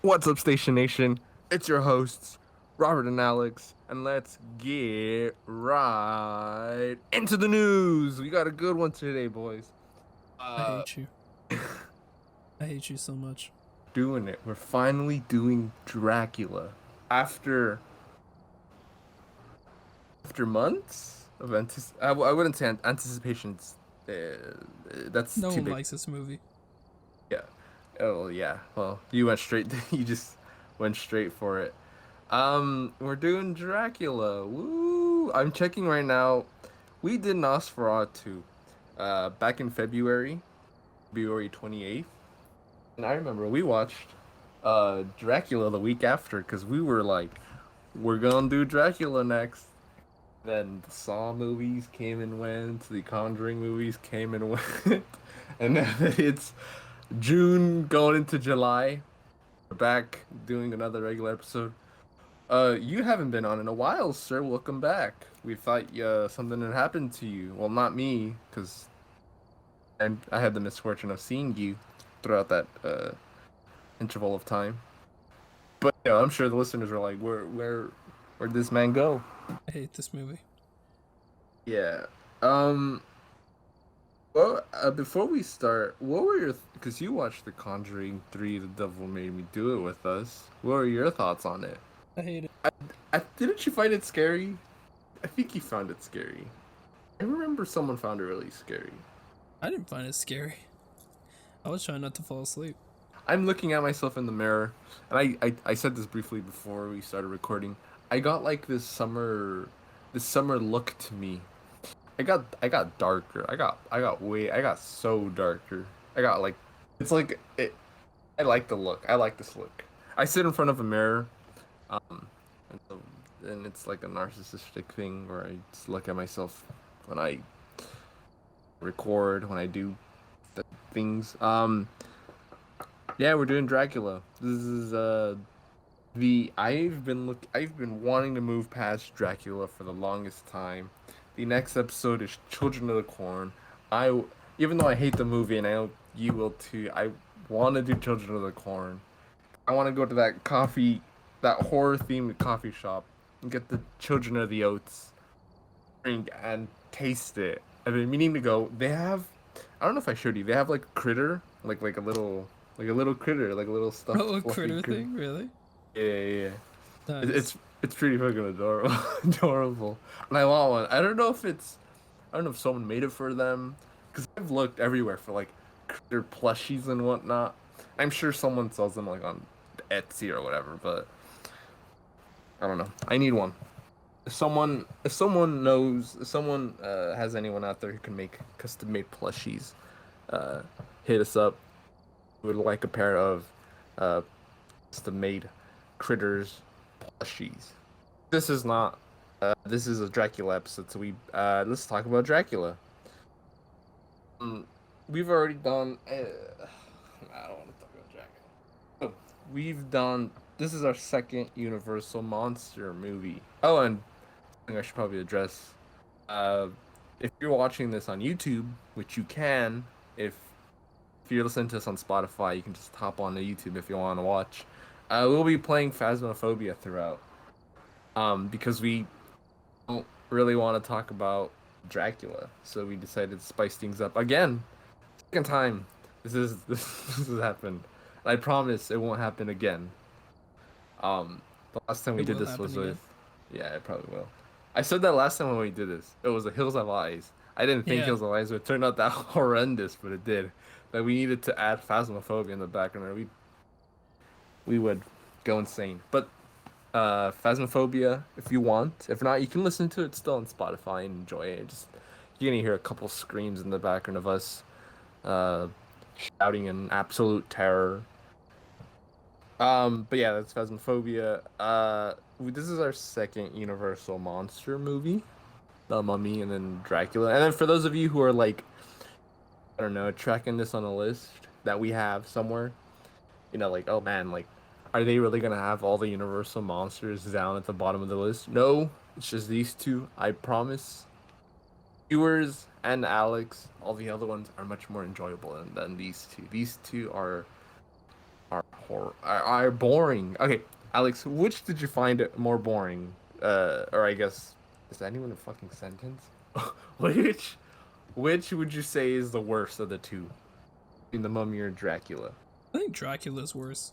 What's up, Station Nation? It's your hosts, Robert and Alex, and let's get right into the news. We got a good one today, boys. I Uh, hate you. I hate you so much. doing it. We're finally doing Dracula after months of I wouldn't say anticipations. That's No too one big. likes this movie. Yeah. Oh yeah. Well, you went straight. You just went straight for it. We're doing Dracula. Woo! I'm checking right now. We did Nosferatu, back in February 28th, and I remember we watched, Dracula the week after because we were like, we're gonna do Dracula next. Then the Saw movies came and went. The Conjuring movies came and went, and now that it's June going into July, we're back doing another regular episode. You haven't been on in a while, sir. Welcome back. We thought something had happened to you. Well, not me, because I had the misfortune of seeing you throughout that interval of time. But I'm sure the listeners are like, where'd this man go? I hate this movie. Yeah. Um. Well, before we start, what were your? Because you watched The Conjuring 3, The Devil Made Me Do It with us. What were your thoughts on it? I hate it. Didn't you find it scary? I think you found it scary. I remember someone found it really scary. I didn't find it scary. I was trying not to fall asleep. I'm looking at myself in the mirror, and I said this briefly before we started recording. I got like this summer look to me. I got darker. I got so darker. I got like, it's like it. I like the look. I like this look. I sit in front of a mirror, um, and, so, and it's like a narcissistic thing where I just look at myself when I record, when I do things. Yeah, we're doing Dracula. This is the I've been wanting to move past Dracula for the longest time. The next episode is Children of the Corn. I Even though I hate the movie and I know you will too, I want to do Children of the Corn. I want to go to that horror themed coffee shop and get the Children of the Oats drink and taste it. I've been meaning to go. I don't know if I showed you. They have like a critter, like a little critter, like a little stuffed Oh, a fluffy critter critter. thing? Really? Yeah, yeah, yeah. Nice. It's pretty fucking adorable, adorable. And I want one. I don't know if someone made it for them, because I've looked everywhere for like critter plushies and whatnot. I'm sure someone sells them like on Etsy or whatever, but I don't know. I need one. If someone has anyone out there who can make custom made plushies, uh, hit us up. We would like a pair of uh, custom made critters plushies. This is not. This is a Dracula episode, so we let's talk about Dracula. Um, we've already done. I don't want to talk about Dracula. Oh, we've done. This is our second Universal monster movie. Oh, and I should probably address. Uh, if you're watching this on YouTube, which you can, if you're listening to us on Spotify, you can just hop on to YouTube if you want to watch. We'll be playing Phasmaphobia throughout. Because we don't really want to talk about Dracula, so we decided to spice things up again. Second time this has happened. And I promise it won't happen again. The last time It we did will this happen was again. with, yeah, it probably will. I said that last time when we did this. It was the Hills Have Eyes. I didn't think Yeah. Hills Have Eyes would turn out that horrendous, but it did. That we needed to add Phasmophobia in the background, or we would go insane. But Phasmophobia, if you want. If not, you can listen to it still on Spotify and enjoy it. Just you're gonna hear a couple screams in the background of us uh, shouting in absolute terror. But yeah, that's Phasmophobia. This is our second Universal monster movie, The Mummy, and then Dracula. And then for those of you who are like, I don't know, tracking this on a list that we have somewhere, like, oh man, like, are they really gonna have all the Universal monsters down at the bottom of the list? No, it's just these two. I promise. Viewers and Alex, all the other ones are much more enjoyable than these two. These two are horror are boring. Okay, Alex, which did you find more boring? Or I guess is that even a fucking sentence? Which which would you say is the worst of the two? In the Mummy or Dracula? I think Dracula's worse.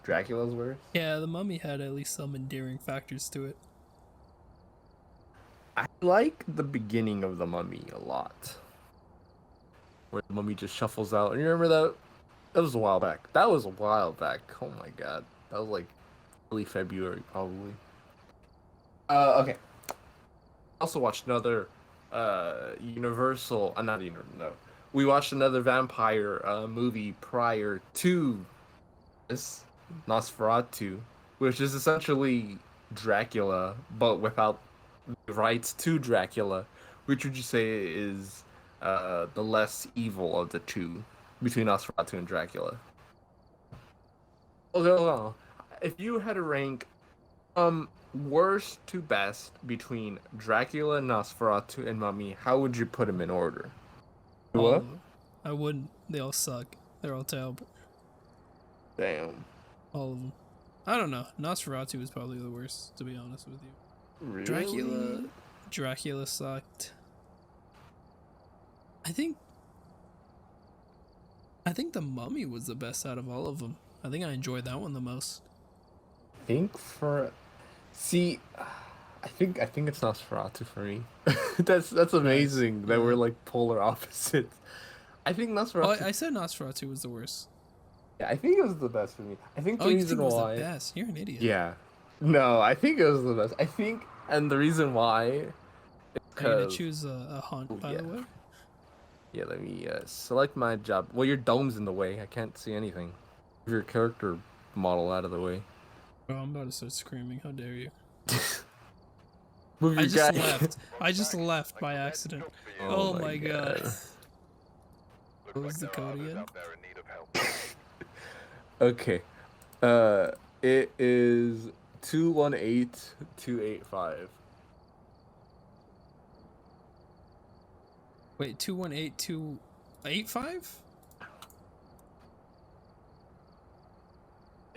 Dracula's worse? Yeah, the Mummy had at least some endearing factors to it. I like the beginning of the Mummy a lot. Where the Mummy just shuffles out. And you remember that? That was a while back. That was a while back. Oh my god. That was like early February probably. Okay. Also watched another Universal not even no. We watched another vampire movie prior to this, Nosferatu, which is essentially Dracula, but without the rights to Dracula. Which would you say is the less evil of the two between Nosferatu and Dracula? Okay, hold on. If you had to rank worst to best between Dracula, Nosferatu, and Mummy, how would you put them in order? All of What? them. I wouldn't. They all suck. They're all terrible. Damn. All of them. I don't know. Nosferatu was probably the worst, to be honest with you. Really? Dracula sucked. I think the Mummy was the best out of all of them. I think I enjoyed that one the most. Think for see, I think it's Nosferatu for me. That's amazing that we're like polar opposites. I think Oh, Nosferatu. I said Nosferatu was the worst. Yeah, I think it was the best for me. I think the Oh, you reason think it was why. the best? You're an idiot. Yeah. No, I think it was the best. I think, and the reason why is Are you gonna because choose a haunt, by yeah. the way? Yeah, let me select my job. Well, your dome's in the way. I can't see anything. Move your character model out of the way. Oh, I'm about to start screaming. How dare you? Move I your just guy. left. I just left by accident. Oh my god. What was the code again? Okay. It is 218285. Wait, 218285?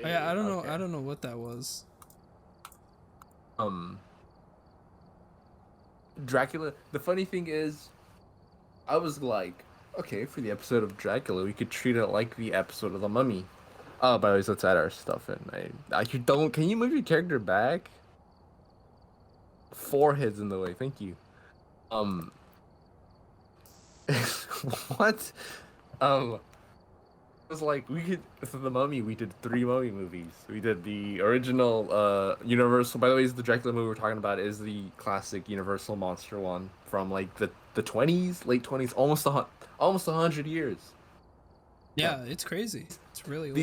I don't know. Okay. I don't know what that was. Dracula. The funny thing is, I was like, okay, for the episode of Dracula, we could treat it like the episode of the Mummy. Oh, by the way, let's add our stuff in. You don't. Can you move your character back? Forehead's in the way. Thank you. Um. What? It was like we could for the Mummy. We did 3 Mummy movies. We did the original Universal. By the way, the Dracula movie we're talking about is the classic Universal monster one from like the 20s, late 20s, almost 100 years. Yeah, it's crazy. It's really old.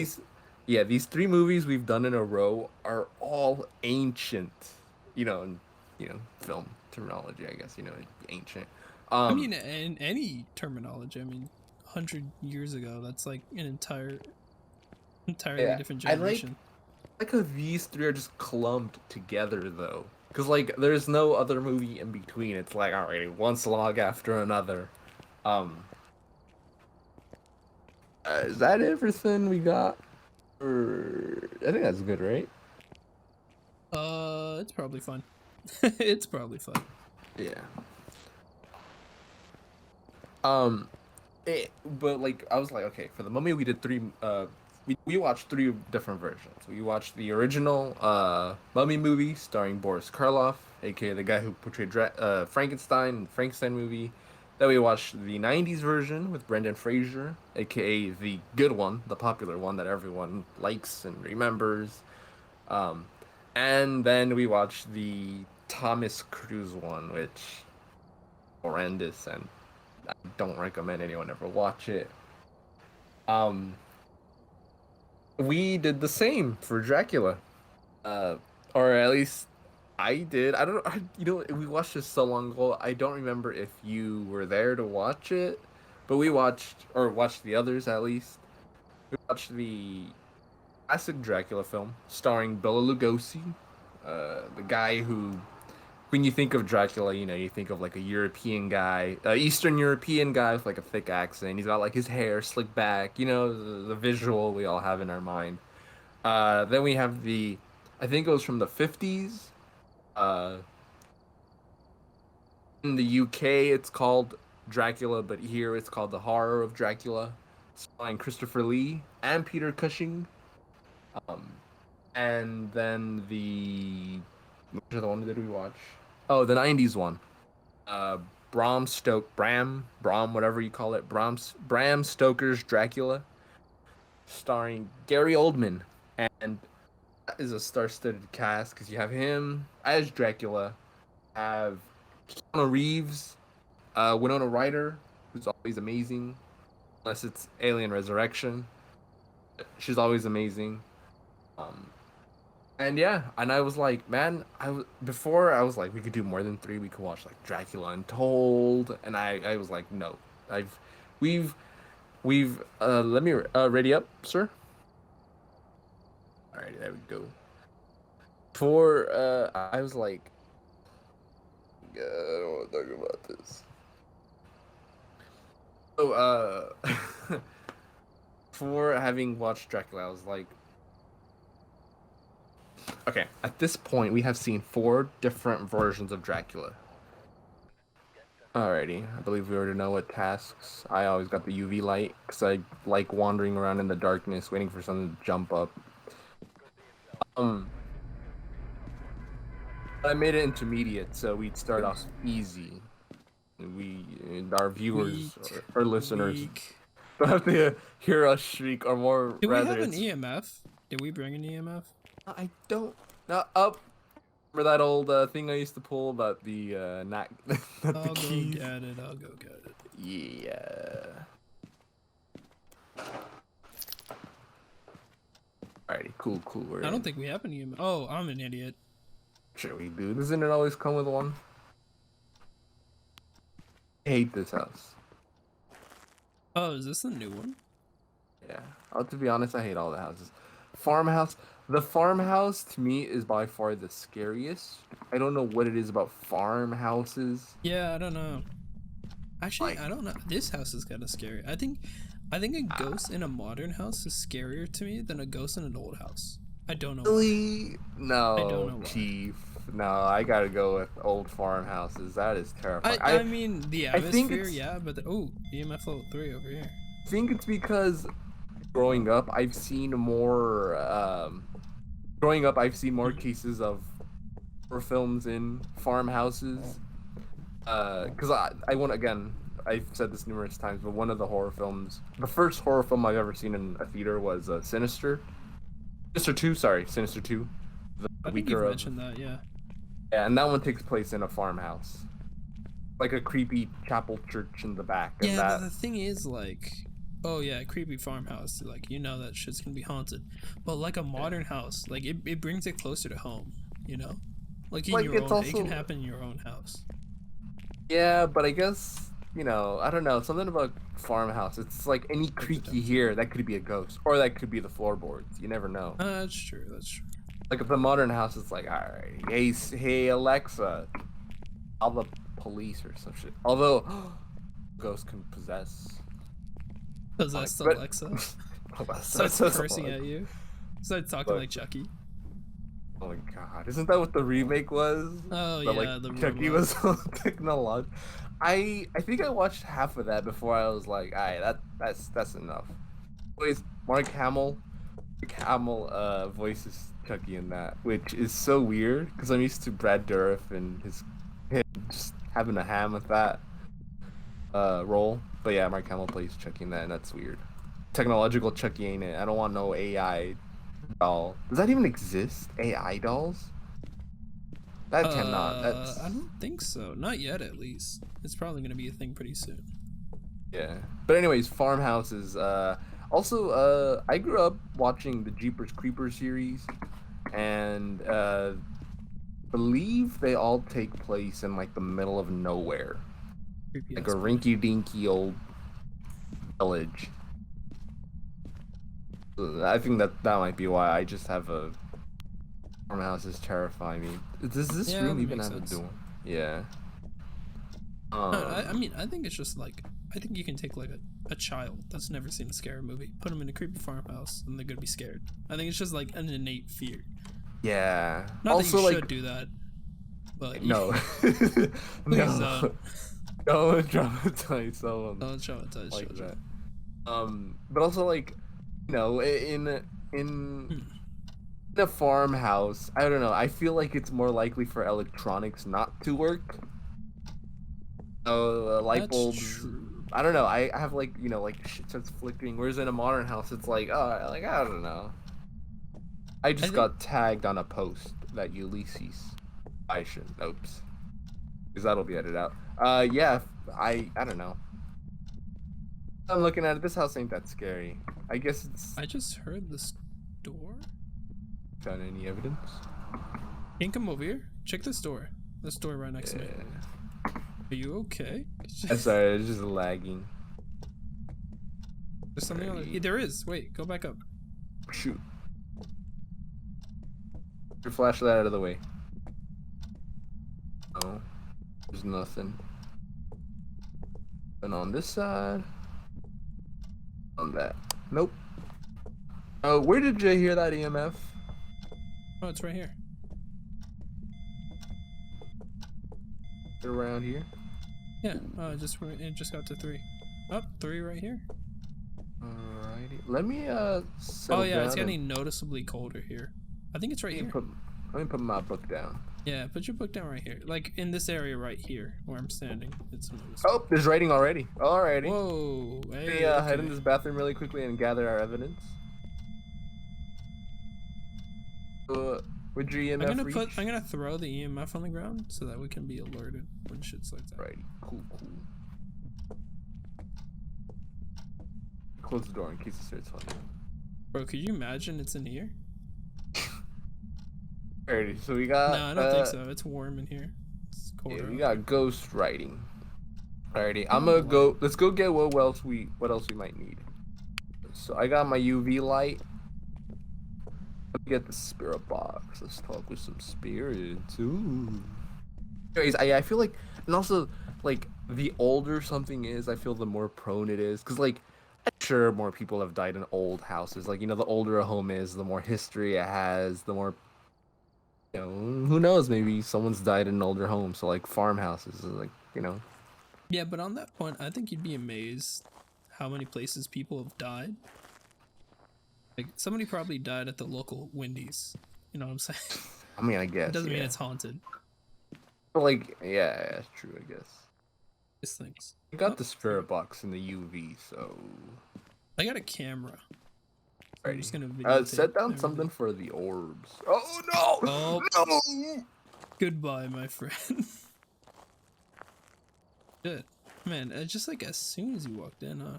These 3 movies we've done in a row are all ancient. Film terminology, I guess. Ancient. I mean, in any terminology. I mean, 100 years ago, that's like an entirely different generation. I like how these 3 are just clumped together though, because like there's no other movie in between. It's like alright, one slog after another. Is that everything we got? Or I think that's good, right? It's probably fun. It's probably fun. Yeah. But like I was like, okay, for the Mummy we did 3. We watched 3 different versions. We watched the original Mummy movie starring Boris Karloff, aka the guy who portrayed Frankenstein in the Frankenstein movie. Then we watched the 90s version with Brendan Fraser, aka the good one, the popular one that everyone likes and remembers. And then we watched the Thomas Cruise one, which horrendous, and I don't recommend anyone ever watch it. We did the same for Dracula, or at least I did. I don't know. We watched this so long ago. I don't remember if you were there to watch it, but we watched the others at least. We watched the classic Dracula film starring Bela Lugosi, the guy who when you think of Dracula, you know, you think of like a European guy, Eastern European guy with like a thick accent. He's got like his hair slicked back, you know, the visual we all have in our mind. Then we have I think it was from the 50s. Uh, in the UK, it's called Dracula, but here it's called The Horror of Dracula, starring Christopher Lee and Peter Cushing. Um, and then which other one did we watch? Oh, the 90s one. Uh, Bram, whatever you call it, Bram Stoker's Dracula, starring Gary Oldman, and that is a star-studded cast because you have him as Dracula, have Keanu Reeves, Winona Ryder, who's always amazing, unless it's Alien Resurrection. She's always amazing. Um, and yeah, and I was like, man, before I was like, we could do more than three. We could watch like Dracula Untold, and I was like, no, I've, we've, let me ready up, sir. All right, there we go. I was like, I don't want to talk about this. So, for having watched Dracula, I was like, okay, at this point, we have seen 4 different versions of Dracula. Alrighty, I believe we already know what tasks. I always got the UV light, because I like wandering around in the darkness, waiting for something to jump up. I made it intermediate, so we'd start off easy. Our viewers or listeners don't have to hear us shriek, or more Do rather. We have an EMF? Did we bring an EMF? I don't. No, up. Remember that old thing I used to pull about the not the keys? I'll go get it. Yeah. Alrighty, cool. I don't think we have an EMF. Oh, I'm an idiot. Sure we do. Doesn't it always come with one? I hate this house. Oh, is this the new one? Yeah. Oh, to be honest, I hate all the houses. Farmhouse. The farmhouse to me is by far the scariest. I don't know what it is about farmhouses. Yeah, I don't know. Actually, I don't know. This house is kind of scary. I think a ghost in a modern house is scarier to me than a ghost in an old house. I don't know. Really? No, I don't know why. Chief. No, I gotta go with old farmhouses. That is terrifying. I mean, the atmosphere, yeah, but EMF level 3 over here. I think it's because growing up, I've seen more. I've seen more cases of horror films in farmhouses. Because I want, again, I've said this numerous times, but one of the horror films, the first horror film I've ever seen in a theater was Sinister. Sinister 2. I think you mentioned that, yeah. Yeah, and that one takes place in a farmhouse. Like a creepy chapel church in the back. Yeah, but the thing is, like, oh yeah, creepy farmhouse, like, you know that shit's gonna be haunted. But like a modern house, like, it brings it closer to home, you know? Like, in your own, it can happen in your own house. Yeah, but I guess, you know, I don't know, something about farmhouse. It's like any creak you hear, that could be a ghost. Or that could be the floorboards. You never know. That's true. Like, if the modern house is like, alright, hey Alexa, call the police or some shit. Although, ghosts can possess Alexa. Starts cursing at you. Starts talking like Chucky. Oh my god, isn't that what the remake was? Oh yeah, like, the Chucky was technological. I think I watched half of that before I was like, alright, that's enough. Anyways, Mark Hamill voices Chucky in that, which is so weird because I'm used to Brad Dourif and him just having a ham with that role. But yeah, Mark Hamill plays Chucky in that, and that's weird. Technological Chucky ain't it? I don't want no AI doll. Does that even exist? AI dolls? That cannot. I don't think so. Not yet, at least. It's probably gonna be a thing pretty soon. Yeah. But anyways, farmhouses. Also, I grew up watching the Jeepers Creepers series, and believe they all take place in like the middle of nowhere, Creepy like a rinky-dinky old village. I think that might be why I just have a farmhouses terrify me. Does this room even have a door? Yeah. I mean, I think it's just like, I think you can take like a child that's never seen a scary movie, put them in a creepy farmhouse, and they're gonna be scared. I think it's just like an innate fear. Yeah. Not Also, that you like, should do that, but you, no, please no, don't traumatize someone don't traumatize like children. that. But also like, in Hmm. a farmhouse, I don't know. I feel like it's more likely for electronics not to work. Light That's bulbs. true. I don't know. I have like like shit starts flickering. Whereas in a modern house, it's like I don't know. I I just think got tagged on a post that Ulysses. I shouldn't. Oops. Because that'll be edited out. Yeah. I don't know. I'm looking at it. This house ain't that scary. I guess it's I just heard this door. found any evidence. Can you come over here? Check this door. This door right next to me. Are you okay? I'm sorry, it's just lagging. There's something on the... There is. Wait, go back up. Shoot. Your flashlight out of the way. No. There's nothing. And on this side. On that. Nope. Oh, where did you hear that EMF? Oh, it's right here. Around here? Yeah, it just got to 3. Oh, 3 right here. Alrighty. Let me Oh yeah, it's getting noticeably colder here. I think it's right here. Let me put my book down. Yeah, put your book down right here. Like in this area right here where I'm standing. It's noticeable. Oh, there's writing already. Alrighty. Whoa. Hey, Let me head in this bathroom really quickly and gather our evidence. Would your EMF I'm gonna throw the EMF on the ground so that we can be alerted when shit's like that. Right. Cool. Close the door in case it starts hunting. Bro, could you imagine it's in here? Alrighty, so we got. No, I don't think so. It's warm in here. It's cold. Yeah, we got ghost writing. Alrighty, I'm gonna go. Let's go get what else we might need. So I got my UV light. Let me get the spirit box. Let's talk with some spirits. Ooh. Anyways, I feel like, and also like the older something is, I feel the more prone it is. Cause like, I'm sure more people have died in old houses. Like the older a home is, the more history it has, the more. Who knows? Maybe someone's died in an older home. So like farmhouses, like Yeah, but on that point, I think you'd be amazed how many places people have died. Like somebody probably died at the local Wendy's. You know what I'm saying? I mean, I guess. It doesn't mean it's haunted. But like, yeah, that's true. I guess. These things. I got the spirit box in the UV, so. I got a camera. So I'm just gonna set down something for the orbs. Oh no! Oh no! Goodbye, my friend. Shit. Man, just like as soon as you walked in, huh?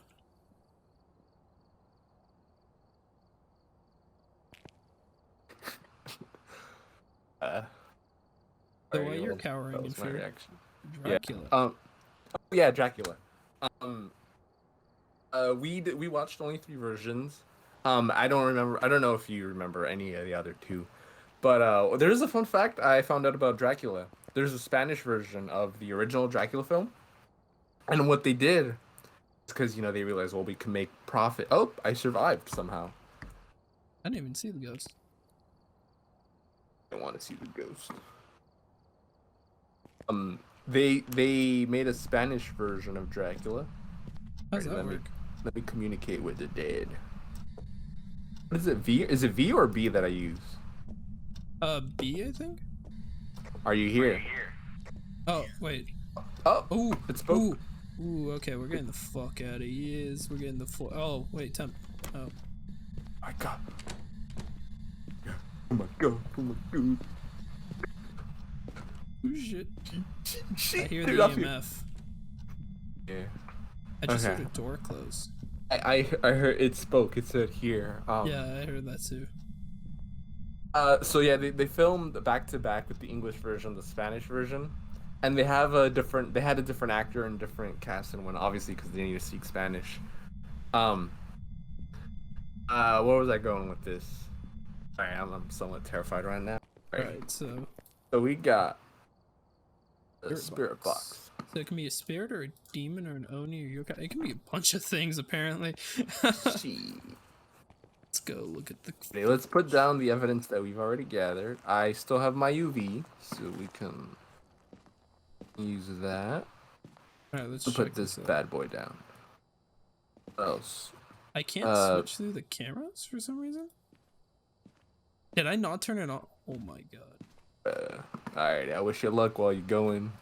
So why you're cowering in fear? Dracula. Yeah, Dracula. We watched only 3 versions. I don't know if you remember any of the other 2, but there's a fun fact I found out about Dracula. There's a Spanish version of the original Dracula film, and what they did is because they realized, well, we can make profit. Oh, I survived somehow. I didn't even see the ghost. I want to see the ghost. They made a Spanish version of Dracula. How's that work? Let me communicate with the dead. What is it? V? Is it V or B that I use? B, I think. Are you here? Oh, wait. Oh, ooh, it spoke. Ooh, okay, we're getting the fuck out of here. We're getting the fuck. Oh, wait, temp. Oh. My God. Oh my God. Oh my God. Oh shit. I hear Dude, the EMF. Yeah. I just heard a door close. I heard it spoke. It said here. Yeah, I heard that too. So yeah, they filmed back to back with the English version, the Spanish version, and they had a different actor and different cast and one, obviously because they need to speak Spanish. Where was I going with this? Sorry, I'm somewhat terrified right now. Alright, so we got The spirit box. So it can be a spirit or a demon or an oni or yokai. It can be a bunch of things apparently. See. Let's go look at the. Okay, let's put down the evidence that we've already gathered. I still have my UV, so we can use that. Alright, let's put this bad boy down. What else? I can't switch through the cameras for some reason. Did I not turn it on? Oh my god. Alright, I wish you luck while you're going.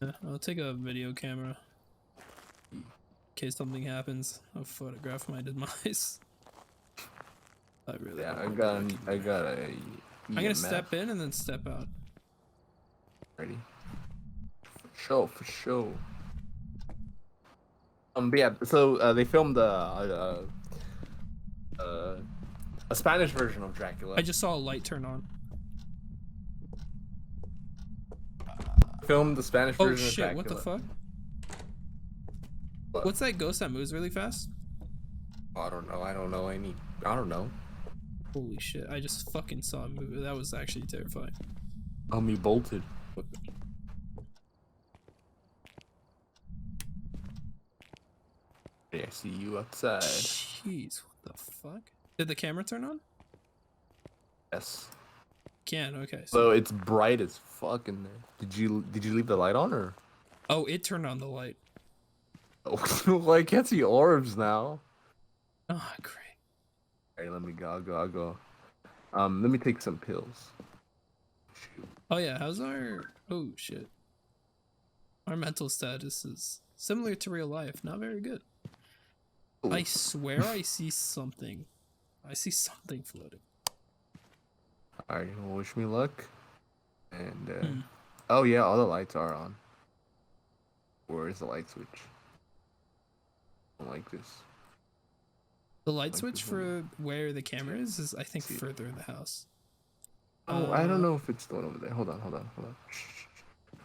Yeah, I'll take a video camera. In case something happens, I'll photograph my demise. I really I got a I'm gonna step in and then step out. Ready? For sure. But yeah, so they filmed a Spanish version of Dracula. I just saw a light turn on. Filmed the Spanish version of Dracula. What the fuck? What's that ghost that moves really fast? I don't know. I don't know. Holy shit! I just fucking saw a move. That was actually terrifying. Me bolted. Yeah, I see you outside. Jeez, what the fuck? Did the camera turn on? Yes. Okay. So it's bright as fuck in there. Did you leave the light on or? Oh, it turned on the light. Oh, well, I can't see orbs now. Oh, great. Alright, let me go. I'll go. Let me take some pills. Shoot. Oh yeah, how's our? Oh shit. Our mental status is similar to real life. Not very good. Ooh. I swear I see something. I see something floating. Alright, well, wish me luck. And oh yeah, all the lights are on. Where is the light switch? I don't like this. The light switch for where the camera is I think further in the house. Oh, I don't know if it's the one over there. Hold on.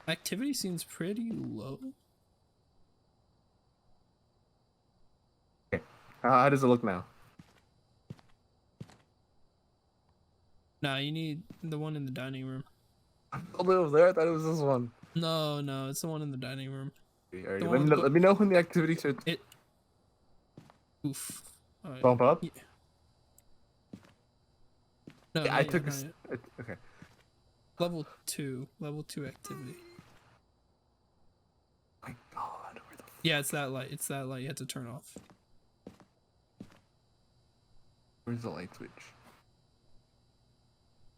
Activity seems pretty low. Okay. How does it look now? Nah, you need the one in the dining room. Oh, it was there. I thought it was this one. No, it's the one in the dining room. Okay, let me know when the activity starts. Oof. Right. Bump up. Yeah. No, yeah, I took a. Okay. Level 2 activity. My God, where the? Yeah, it's that light. You have to turn off. Where's the light switch?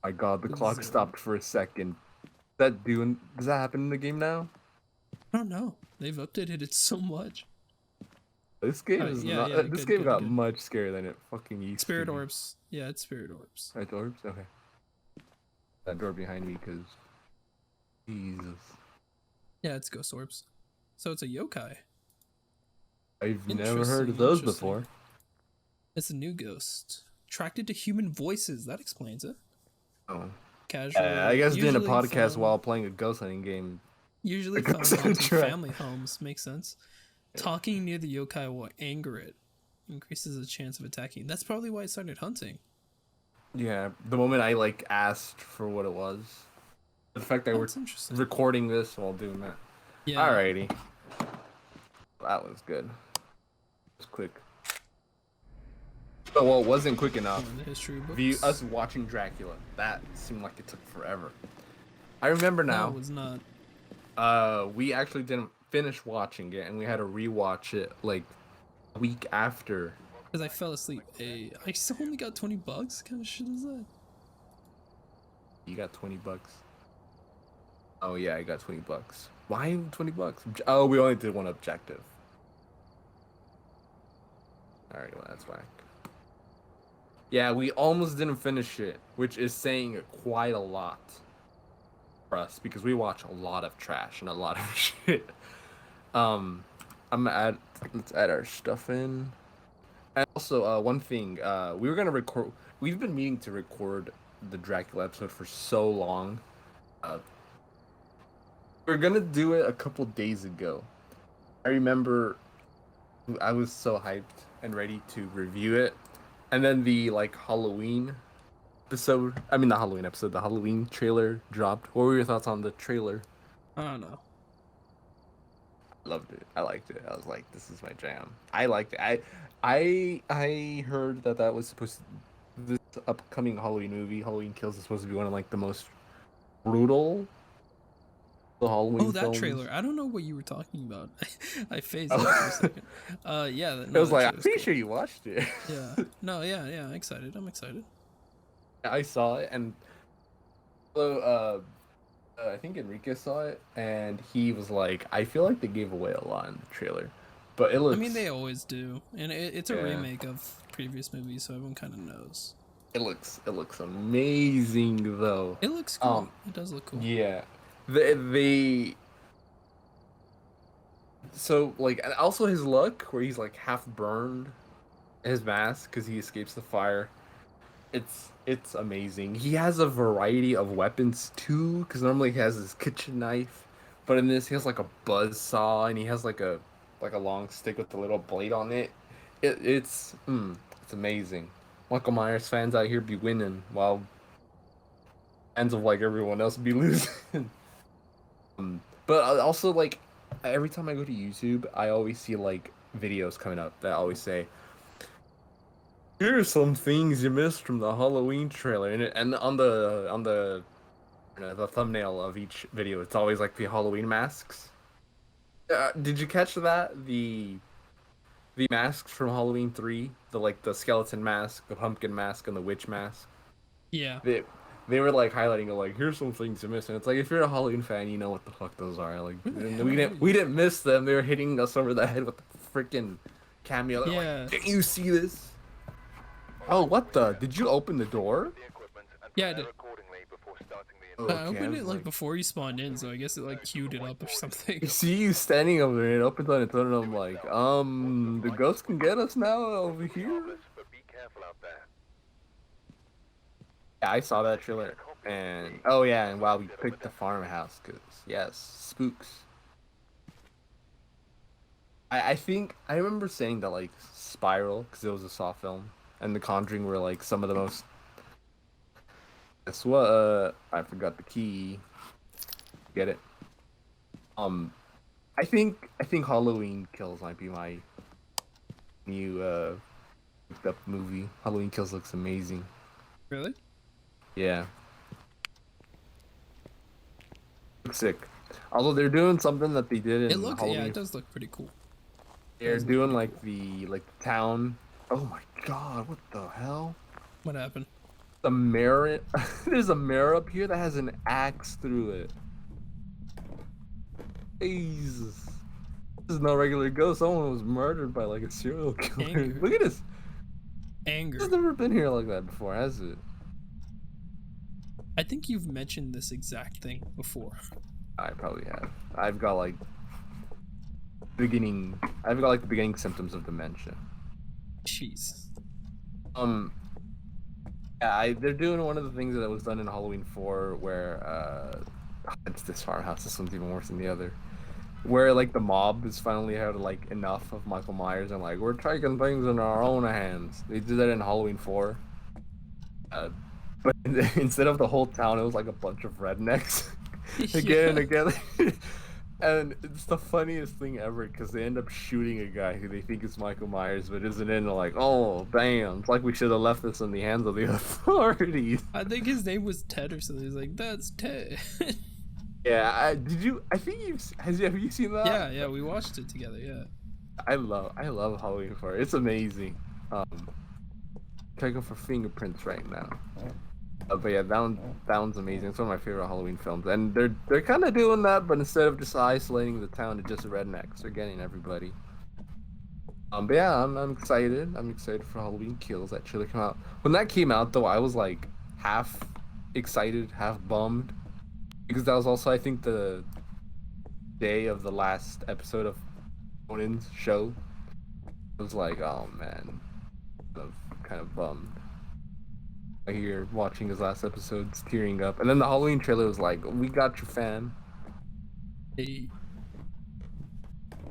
My God, the clock stopped for a second. Does that happen in the game now? I don't know. They've updated it so much. This game is not. This game got much scarier than it fucking used to. Spirit orbs. Yeah, it's spirit orbs. Spirit orbs. Okay. That door behind me, cause Jesus. Yeah, it's ghost orbs. So it's a yokai. I've never heard of those before. It's a new ghost. Attracted to human voices. That explains it. Oh. Casual. I guess doing a podcast while playing a ghost hunting game. Usually found in family homes. Makes sense. Yeah. Talking near the yokai will anger it. Increases the chance of attacking. That's probably why it started hunting. Yeah, the moment I asked for what it was. The fact that we're recording this while doing that. Yeah. Alrighty. That was good. It was quick. Oh, well, it wasn't quick enough. Us watching Dracula. That seemed like it took forever. I remember now. No, it was not. We actually didn't finish watching it, and we had to rewatch it a week after. Because I fell asleep. I still only got $20. What kind of shit is that? You got $20. Oh yeah, I got $20. Why $20? Oh, we only did one objective. Alright, well that's whack. Yeah, we almost didn't finish it, which is saying quite a lot for us because we watch a lot of trash and a lot of shit. Let's add our stuff in. And also, one thing, we were gonna record. We've been meaning to record the Dracula episode for so long. We were gonna do it a couple days ago. I remember I was so hyped and ready to review it. And then the Halloween episode, the Halloween trailer dropped. What were your thoughts on the trailer? I don't know. Loved it. I liked it. I was like, this is my jam. I liked it. I heard that that was supposed to, this upcoming Halloween movie, Halloween Kills, is supposed to be one of like the most brutal the Oh, Halloween that films. trailer. I don't know what you were talking about. I phased out for a Oh. second. Yeah, It no, was that like, I'm trailer's pretty cool. sure you watched it. Yeah. No, yeah, yeah. I'm excited. I'm excited. I saw it, and so I think Enrique saw it, and he was like, I feel like they gave away a lot in the trailer, but it I mean, they looks, always do, and it's a yeah, remake of previous movies, so everyone kind of knows. it looks amazing though. It looks cool. Um, It does look cool. yeah, they so like, and also his look where he's like half burned, his mask because he escapes the fire. It's amazing. He has a variety of weapons too, because normally he has his kitchen knife, but in this he has like a buzz saw and he has like a long stick with a little blade on it. It's amazing. Michael Myers fans out here be winning while fans of like everyone else be losing. But also like every time I go to YouTube, I always see like videos coming up that always say, "Here are some things you missed from the Halloween trailer," and on the the thumbnail of each video, it's always like the Halloween masks. Did you catch that? The masks from Halloween 3, the like the skeleton mask, the pumpkin mask, and the witch mask. Yeah. They they were like highlighting it like, here's some things you missed, and it's like if you're a Halloween fan, you know what the fuck those are. Like Where the and hell are we you? didn't miss them. They were hitting us over the head with the freaking cameo. They're like, Yeah. didn't you see this? Oh, what the? Did you open the door? Yeah, I did. Oh, I okay, I opened was it like like, before you spawned in, so I guess it like queued it up or something. I see you standing over there. It opens on its own, and I'm like, the ghost can get us now over here. Yeah, I saw that trailer, and oh yeah, and wow, we picked the farmhouse because yes, spooks. I think I remember saying that like Spiral because it was a Saw film, and The Conjuring were like some of the most. Guess what? I forgot the key. Get it? Um, I think Halloween Kills might be my new picked up movie. Halloween Kills looks amazing. Really? Yeah, looks sick. Although they're doing something that they did It in looks, yeah, it Halloween. does look pretty cool. It They're does look doing pretty like cool. the town. Oh my god, what the hell? What happened? The mirror. There's a mirror up here that has an axe through it. Jesus. This is no regular ghost. Someone was murdered by like a serial killer. Anger. Look at this. It's Anger. never been here like that before, has it? I think you've mentioned this exact thing before. I probably have. I've got like beginning. I've got like the beginning symptoms of dementia. Jeez. Um. Yeah, they're doing one of the things that was done in Halloween 4, where it's this farmhouse. This one's even worse than the other. Where like the mob has finally had like enough of Michael Myers and like we're taking things in our own hands. They did that in Halloween 4. Uh, but instead of the whole town, it was like a bunch of rednecks again and Yeah. again. And it's the funniest thing ever because they end up shooting a guy who they think is Michael Myers, but isn't in. Like, oh, bam! It's like we should have left this in the hands of the authorities. I think his name was Ted or something. He's like, that's Ted. Yeah, did you? I think have you seen that? Yeah, yeah, we watched it together. Yeah. I love Halloween 4. It's amazing. Checking for fingerprints right now. But yeah, that one's amazing. It's one of my favorite Halloween films, and they're kind of doing that, but instead of just isolating the town to just rednecks, they're getting everybody. But yeah, I'm excited. I'm excited for Halloween Kills. That trailer came out. When that came out, though, I was like half excited, half bummed, because that was also I think the day of the last episode of Conan's show. I was like, oh man, kind of bummed. I hear watching his last episodes, tearing up, and then the Halloween trailer was like, "We got you, fam." Hey,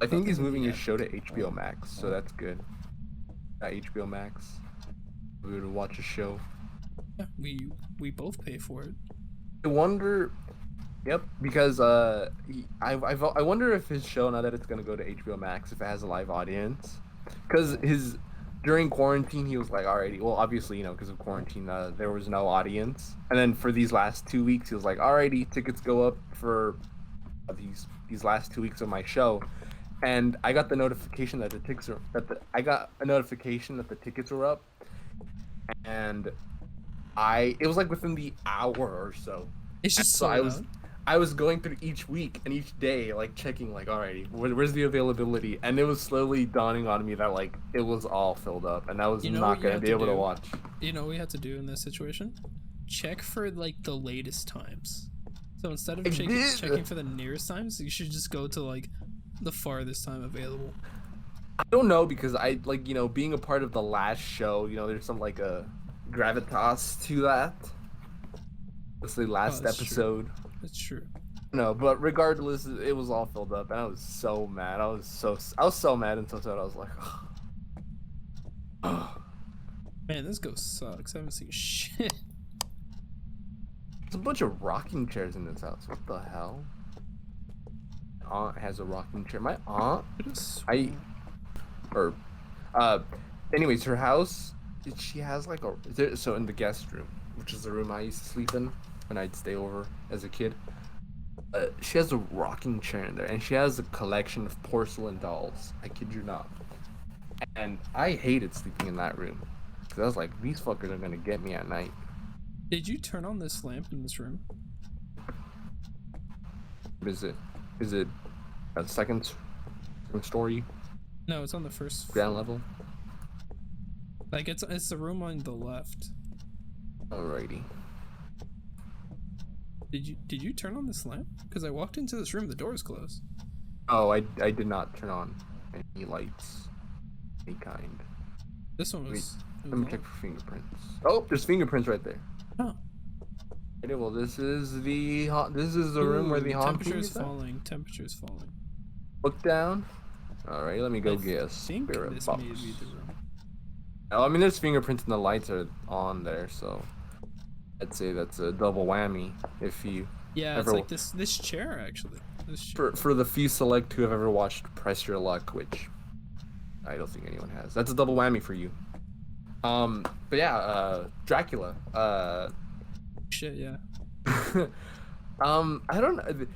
I think he's other than moving his that, show to HBO Max, so that's good. HBO Max, we would watch a show. yeah, we both pay for it. I wonder. Yep, because I wonder if his show, now that it's gonna go to HBO Max, if it has a live audience, because his during quarantine he was like, alrighty, well obviously because of quarantine there was no audience, and then for these last 2 weeks he was like, alrighty, tickets go up for these last 2 weeks of my show, and I got the notification that the tickets are I got a notification that the tickets were up, and it was like within the hour or so. It's And just so sold out. I was going through each week and each day, like checking, like, alrighty, where's the availability? And it was slowly dawning on me that like it was all filled up, and I was You know what not you gonna have be to able to do? watch. You know what we have to do in this situation? Check for like the latest times. So instead of I did. checking for the nearest times, you should just go to like the farthest time available. I don't know because I like being a part of the last show. There's some like a gravitas to that. It's the Oh, last that's true. episode. That's true. No, but regardless, it was all filled up, and I was so mad. I was so mad and so sad. I was like, Man, this ghost sucks. I haven't seen shit. there's a bunch of rocking chairs in this house. What the hell? My aunt has a rocking chair. My aunt, I or uh, anyways, her house. She has like so in the guest room, which is the room I used to sleep in when I'd stay over as a kid. She has a rocking chair in there, and she has a collection of porcelain dolls. I kid you not. And I hated sleeping in that room because I was like, these fuckers are gonna get me at night. Did you turn on this lamp in this room? Is it? Is it a second story, No, it's on the first ground floor. level? Like it's the room on the left. Alrighty. Did you turn on this lamp? Because I walked into this room, the door's closed. Oh, I did not turn on any lights, any kind. This one Wait, was. let me check for fingerprints. Oh, there's fingerprints right there. Oh. Okay, well, this is the room where the haunting temperature is is at. falling. Temperature is falling. Look down. All right, let me go I get a think spirit this box. may be the room. Oh, I mean, there's fingerprints and the lights are on there, so I'd say that's a double whammy. If you Yeah, it's ever like this chair actually. This chair. for the few select who have ever watched Press Your Luck, which I don't think anyone has, that's a double whammy for you. But yeah, Dracula. Shit, yeah. I don't know.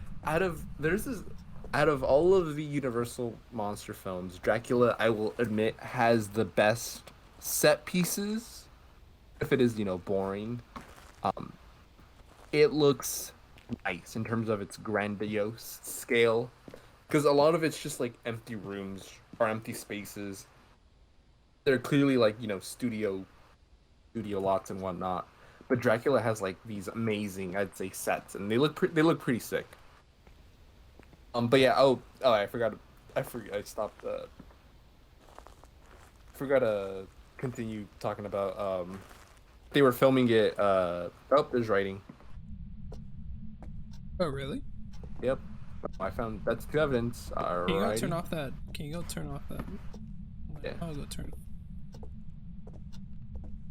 Out of all of the Universal monster films, Dracula, I will admit, has the best set pieces. If it is, boring, um, it looks nice in terms of its grandiose scale, because a lot of it's just like empty rooms or empty spaces. They're clearly like studio lots and whatnot. But Dracula has like these amazing, I'd say, sets, and they look pretty sick. But yeah, I forgot, I stopped. Forgot to continue talking about. They were filming it. There's writing. Oh really? Yep, I found that's two evidence. Can you go turn Alrighty. off that? Can you go turn off that? Yeah. I'll go turn it.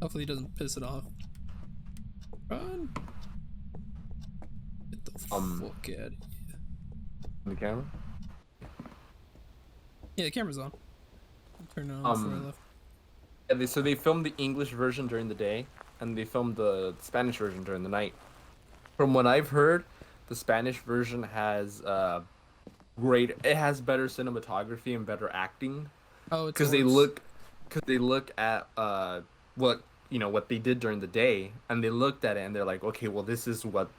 Hopefully he doesn't piss it off. Run! Get the fuck out of here. The camera. Yeah, the camera's on. Turn it on before I left. Yeah, so they filmed the English version during the day, and they filmed the Spanish version during the night. From what I've heard, the Spanish version has it has better cinematography and better acting. Oh, it's because they look at what they did during the day, and they looked at it and they're like, okay, well, this is what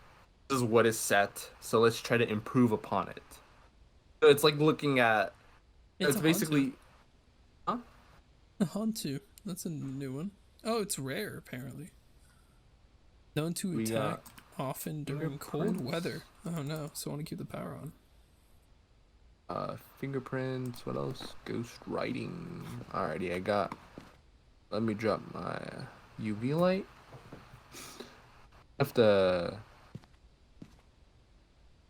is set, so let's try to improve upon it. So it's like looking at it's basically huh? A Hantu. That's a new one. Oh, it's rare apparently. Known to attack often during cold weather. Oh no, so I want to keep the power on. Fingerprints, what else? Ghost writing. Alrighty, let me drop my UV light.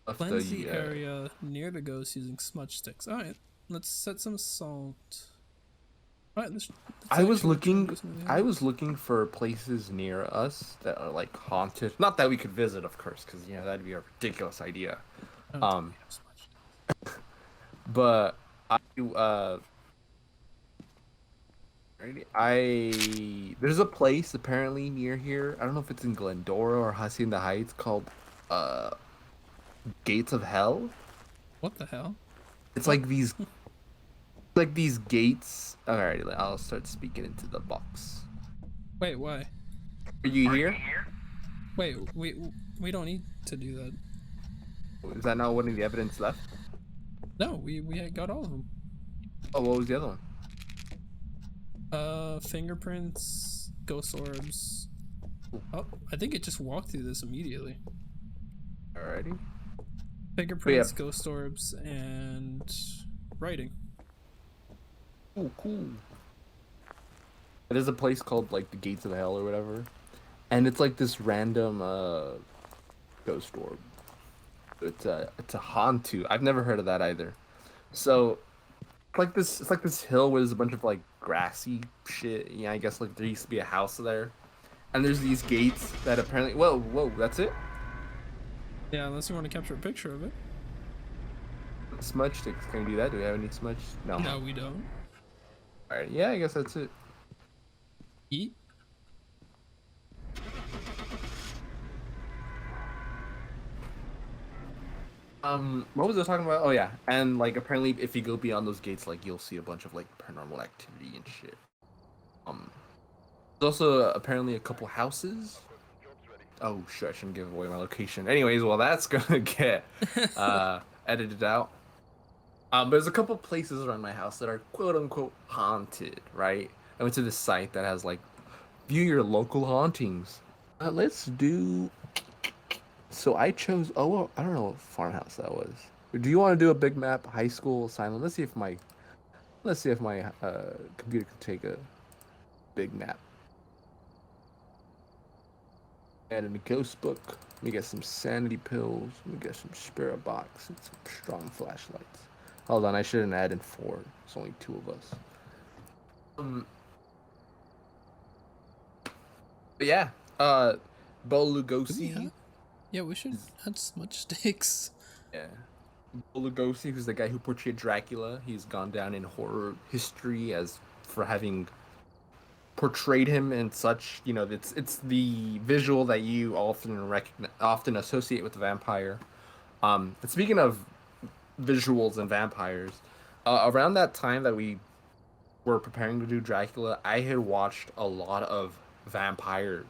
Cleanse the area near the ghost using smudge sticks. Alright, let's set some salt. Alright, let's I was actually try and looking do something I else. was looking for places near us that are like haunted. Not that we could visit, of course, because that'd be a ridiculous idea. I don't think Um, we have so much. but uh I there's a place apparently near here. I don't know if it's in Glendora or Hacienda Heights called uh Gates of Hell. What the hell? It's What? like these gates. Alright, I'll start speaking into the box. Wait, why? Are you here? Wait, we don't need to do that. Is that not one of the evidence left? No, we got all of them. Oh, what was the other one? Fingerprints, ghost orbs. Oh, I think it just walked through this immediately. Alrighty. Fingerprints, ghost orbs, and writing. Oh, cool. There's a place called like the Gates of Hell or whatever, and it's like this random ghost orb. It's a Hantu. I've never heard of that either. So it's like this hill where there's a bunch of like grassy shit. Yeah, I guess like there used to be a house there, and there's these gates that apparently. Whoa, that's it. Yeah, unless you want to capture a picture of it. Smudge sticks. Can we do that? Do we have any smudge? No. No, we don't. All right. Yeah, I guess that's it. Eat. What was I talking about? Oh yeah, and like apparently, if you go beyond those gates, like you'll see a bunch of like paranormal activity and shit. There's also apparently a couple houses. Oh shit, I shouldn't give away my location. Anyways, well that's gonna get edited out. But there's a couple places around my house that are quote unquote haunted, right? I went to this site that has like view your local hauntings. Let's do. So I chose. Oh, well, I don't know what farmhouse that was. Do you want to do a big map, high school, silent? Let's see if my computer can take a big map. Add in a ghost book. Let me get some sanity pills. Let me get some spirit box and some strong flashlights. Hold on, I shouldn't add in 4. It's only 2 of us. But yeah, Bo Lugosi. Yeah, we should add smudge sticks. Yeah. Bo Lugosi, who's the guy who portrayed Dracula. He's gone down in horror history as for having portrayed him in such, it's the visual that you often associate with the vampire. And speaking of visuals and vampires, around that time that we were preparing to do Dracula, I had watched a lot of vampire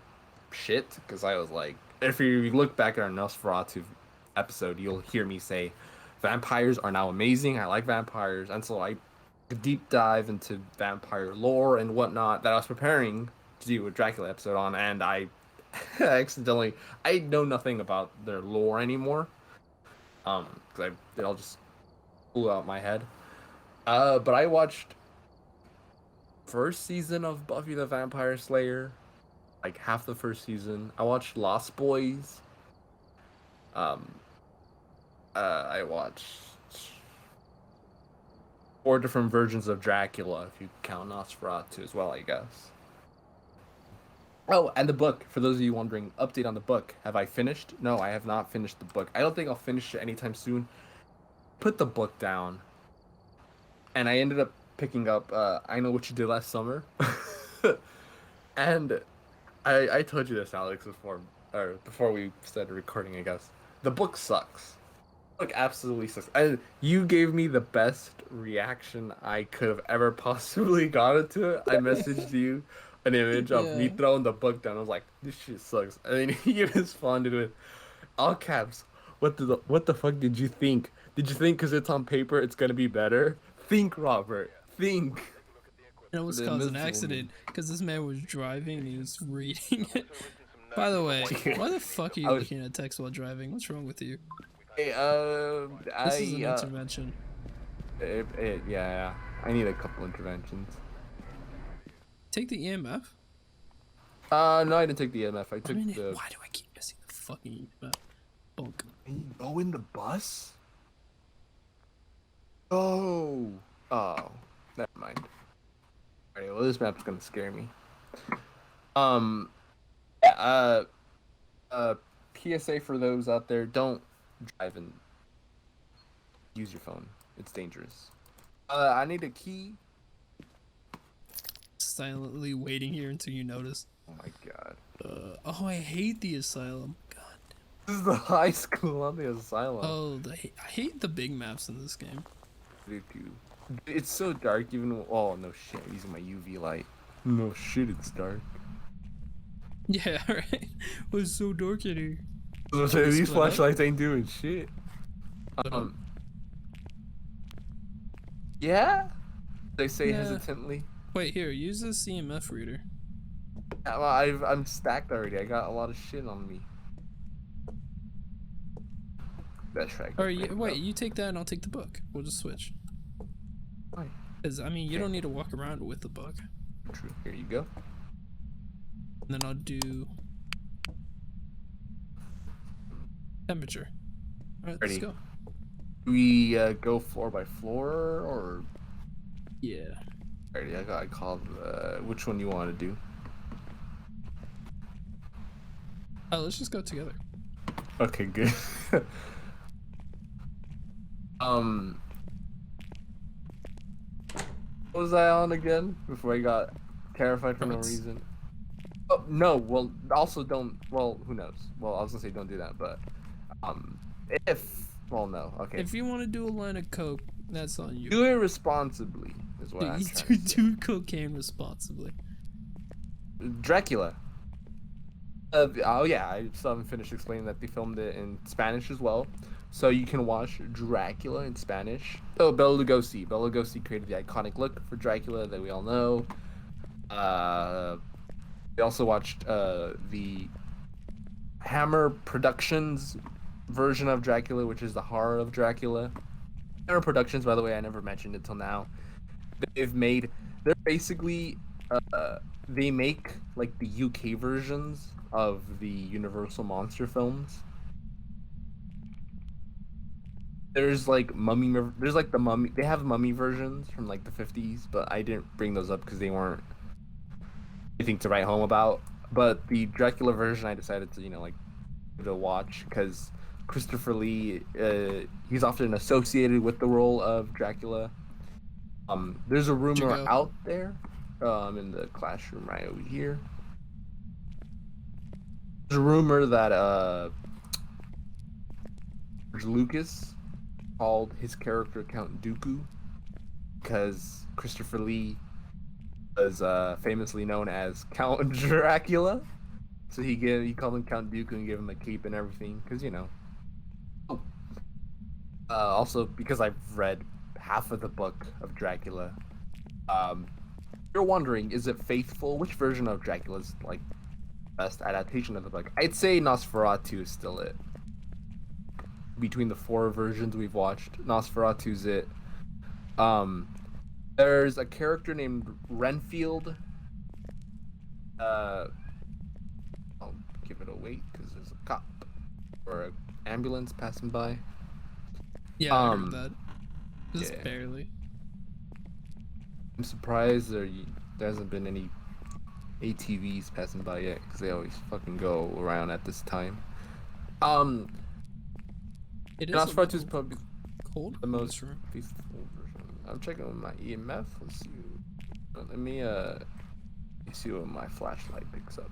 shit because I was like, if you look back at our Nosferatu episode, you'll hear me say vampires are now amazing. I like vampires, and so I deep dive into vampire lore and whatnot that I was preparing to do a Dracula episode on, and I I know nothing about their lore anymore, because it all just flew out my head. But I watched first season of Buffy the Vampire Slayer, like half the first season. I watched Lost Boys. I watched 4 different versions of Dracula, if you count Nosferatu as well, I guess. Oh, and the book. For those of you wondering, update on the book. Have I finished? No, I have not finished the book. I don't think I'll finish it anytime soon. Put the book down. And I ended up picking up I Know What You Did Last Summer. And I told you this, Alex, before we started recording, I guess. The book sucks. Like absolutely sucks. You gave me the best reaction I could have ever possibly gotten to it. I messaged you an image of me throwing the book down. I was like, this shit sucks. And then you responded with all caps. What the fuck did you think? Did you think because it's on paper it's gonna be better? Think, Robert. Think. It was caused an accident because this man was driving and he was reading it. By the way, why the fuck are you looking at text while driving? What's wrong with you? Hey, this is an intervention. Yeah, I need a couple interventions. Take the EMF? No, I didn't take the EMF. I took the... Why do I keep missing the fucking EMF? Bunk. Can you go in the bus? Oh, never mind. Alright, well, this map's gonna scare me. Um, yeah, PSA for those out there: don't drive and use your phone. It's dangerous. I need a key. Silently waiting here until you notice. Oh my god. Oh, I hate the asylum. God. This is the high school on the asylum. Oh, I hate the big maps in this game. It's so dark. Even oh no shit, I'm using my UV light. No shit, it's dark. Yeah, right. Well, it's so dark in here. These flashlights ain't doing shit. Yeah. They say hesitantly. Wait, here, use the CMF reader. Yeah, well, I'm stacked already. I got a lot of shit on me. That's right. Alright, yeah, wait, you take that and I'll take the book. We'll just switch. Why? Because, I mean, you don't need to walk around with the book. True. Here you go. And then I'll do temperature. Alright, let's go. We go floor by floor, or? Yeah. Alrighty, I called. Which one you want to do? Oh, let's just go together. Okay, good. What was I on again before I got terrified for no reason? Oh no, well also don't, well who knows? Well, I was gonna say don't do that, but well no, okay. If you want to do a line of coke, that's on you. Do it responsibly is what I'm trying to say. Do cocaine responsibly. Dracula. Oh yeah, I still haven't finished explaining that they filmed it in Spanish as well. So you can watch Dracula in Spanish. Oh, Bela Lugosi. Bela Lugosi created the iconic look for Dracula that we all know. We also watched the Hammer Productions version of Dracula, which is the horror of Dracula. Hammer Productions, by the way, I never mentioned it till now. They're basically, they make like the UK versions of the Universal monster films. There's like the Mummy. They have Mummy versions from like the 50s, but I didn't bring those up because they weren't anything to write home about. But the Dracula version, I decided to to watch because Christopher Lee, he's often associated with the role of Dracula. There's a rumor out there, in the classroom right over here. There's a rumor that George Lucas called his character Count Dooku because Christopher Lee was famously known as Count Dracula, so he called him Count Dooku and gave him a cape and everything because also because I've read half of the book of Dracula. You're wondering, is it faithful? Which version of Dracula is like best adaptation of the book? I'd say Nosferatu is still it. Between the 4 versions we've watched, Nosferatu's it. There's a character named Renfield. I'll give it a wait because there's a cop or an ambulance passing by. Yeah, I heard that. Just barely. I'm surprised there hasn't been any ATVs passing by yet because they always fucking go around at this time. Nosferatu's probably cold. The most faithful version. I'm checking with my EMF. Let's see. Let me see what my flashlight picks up.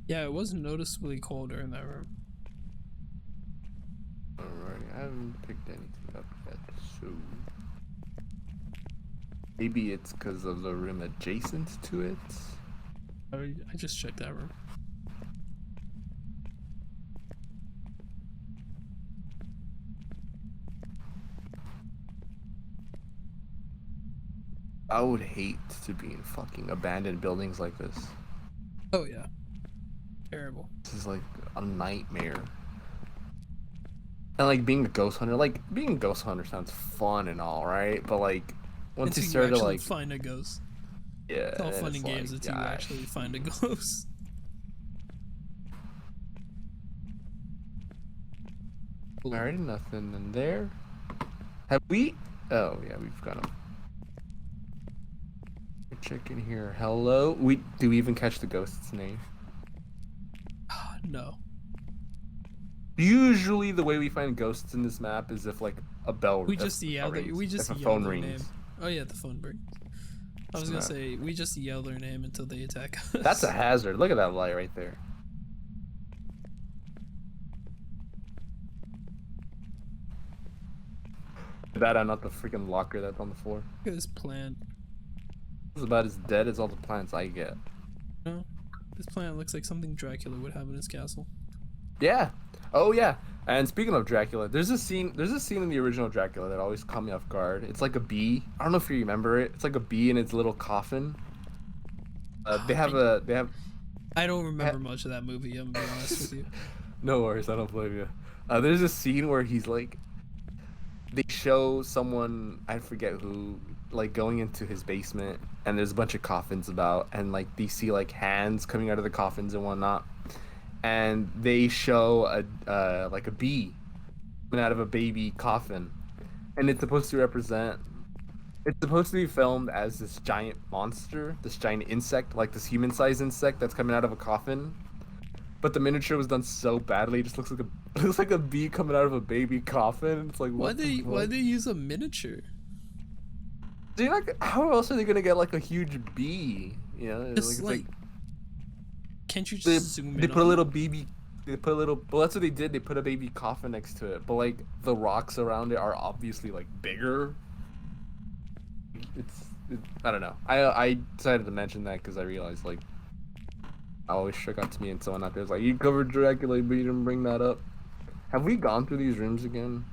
Yeah, it was noticeably colder in that room. Alrighty, I haven't picked anything up yet, so maybe it's because of the room adjacent to it. I just checked that room. I would hate to be in fucking abandoned buildings like this. Oh yeah. Terrible. This is like a nightmare. And like being a ghost hunter, like being a ghost hunter sounds fun and all, right? But like once you Until you start to actually like, find a ghost. yeah, It's all then fun it's and like, games until you gosh. actually find a ghost. Alrighty, nothing in there. Have we? Oh yeah, we've got them. Check in here. Hello. Do we even catch the ghost's name? No. Usually, the way we find ghosts in this map is if like a bell, We just yell rings, we just if a yell phone their rings. name. Oh yeah, the phone rings. I was gonna say we just yell their name until they attack us. That's a hazard. Look at that light right there. That and not the freaking locker that's on the floor. Look at this plant. It's about as dead as all the plants I get. No, this plant looks like something Dracula would have in his castle. Yeah. Oh yeah. And speaking of Dracula, there's a scene. There's a scene in the original Dracula that always caught me off guard. It's like a bee. I don't know if you remember it. It's like a bee in its little coffin. They have a. They have. I don't remember much of that movie. I'm gonna be honest with you. No worries. I don't blame you. There's a scene where he's like. They show someone, I forget who, like going into his basement, and there's a bunch of coffins about, and like they see like hands coming out of the coffins and whatnot, and they show a like a bee coming out of a baby coffin, and it's supposed to represent. It's supposed to be filmed as this giant monster, this giant insect, like this human-sized insect that's coming out of a coffin. But the miniature was done so badly, it just looks like a it looks like a bee coming out of a baby coffin. It's like why they use a miniature? Do you like how else are they gonna get like a huge bee? You know, like can't you they, just zoom in? They put a little baby. They put a little. Well, that's what they did. They put a baby coffin next to it, but like the rocks around it are obviously like bigger. I don't know. I decided to mention that because I realized like. Always struck out to me, and someone out there was like, "You covered Dracula, but you didn't bring that up." Have we gone through these rooms again,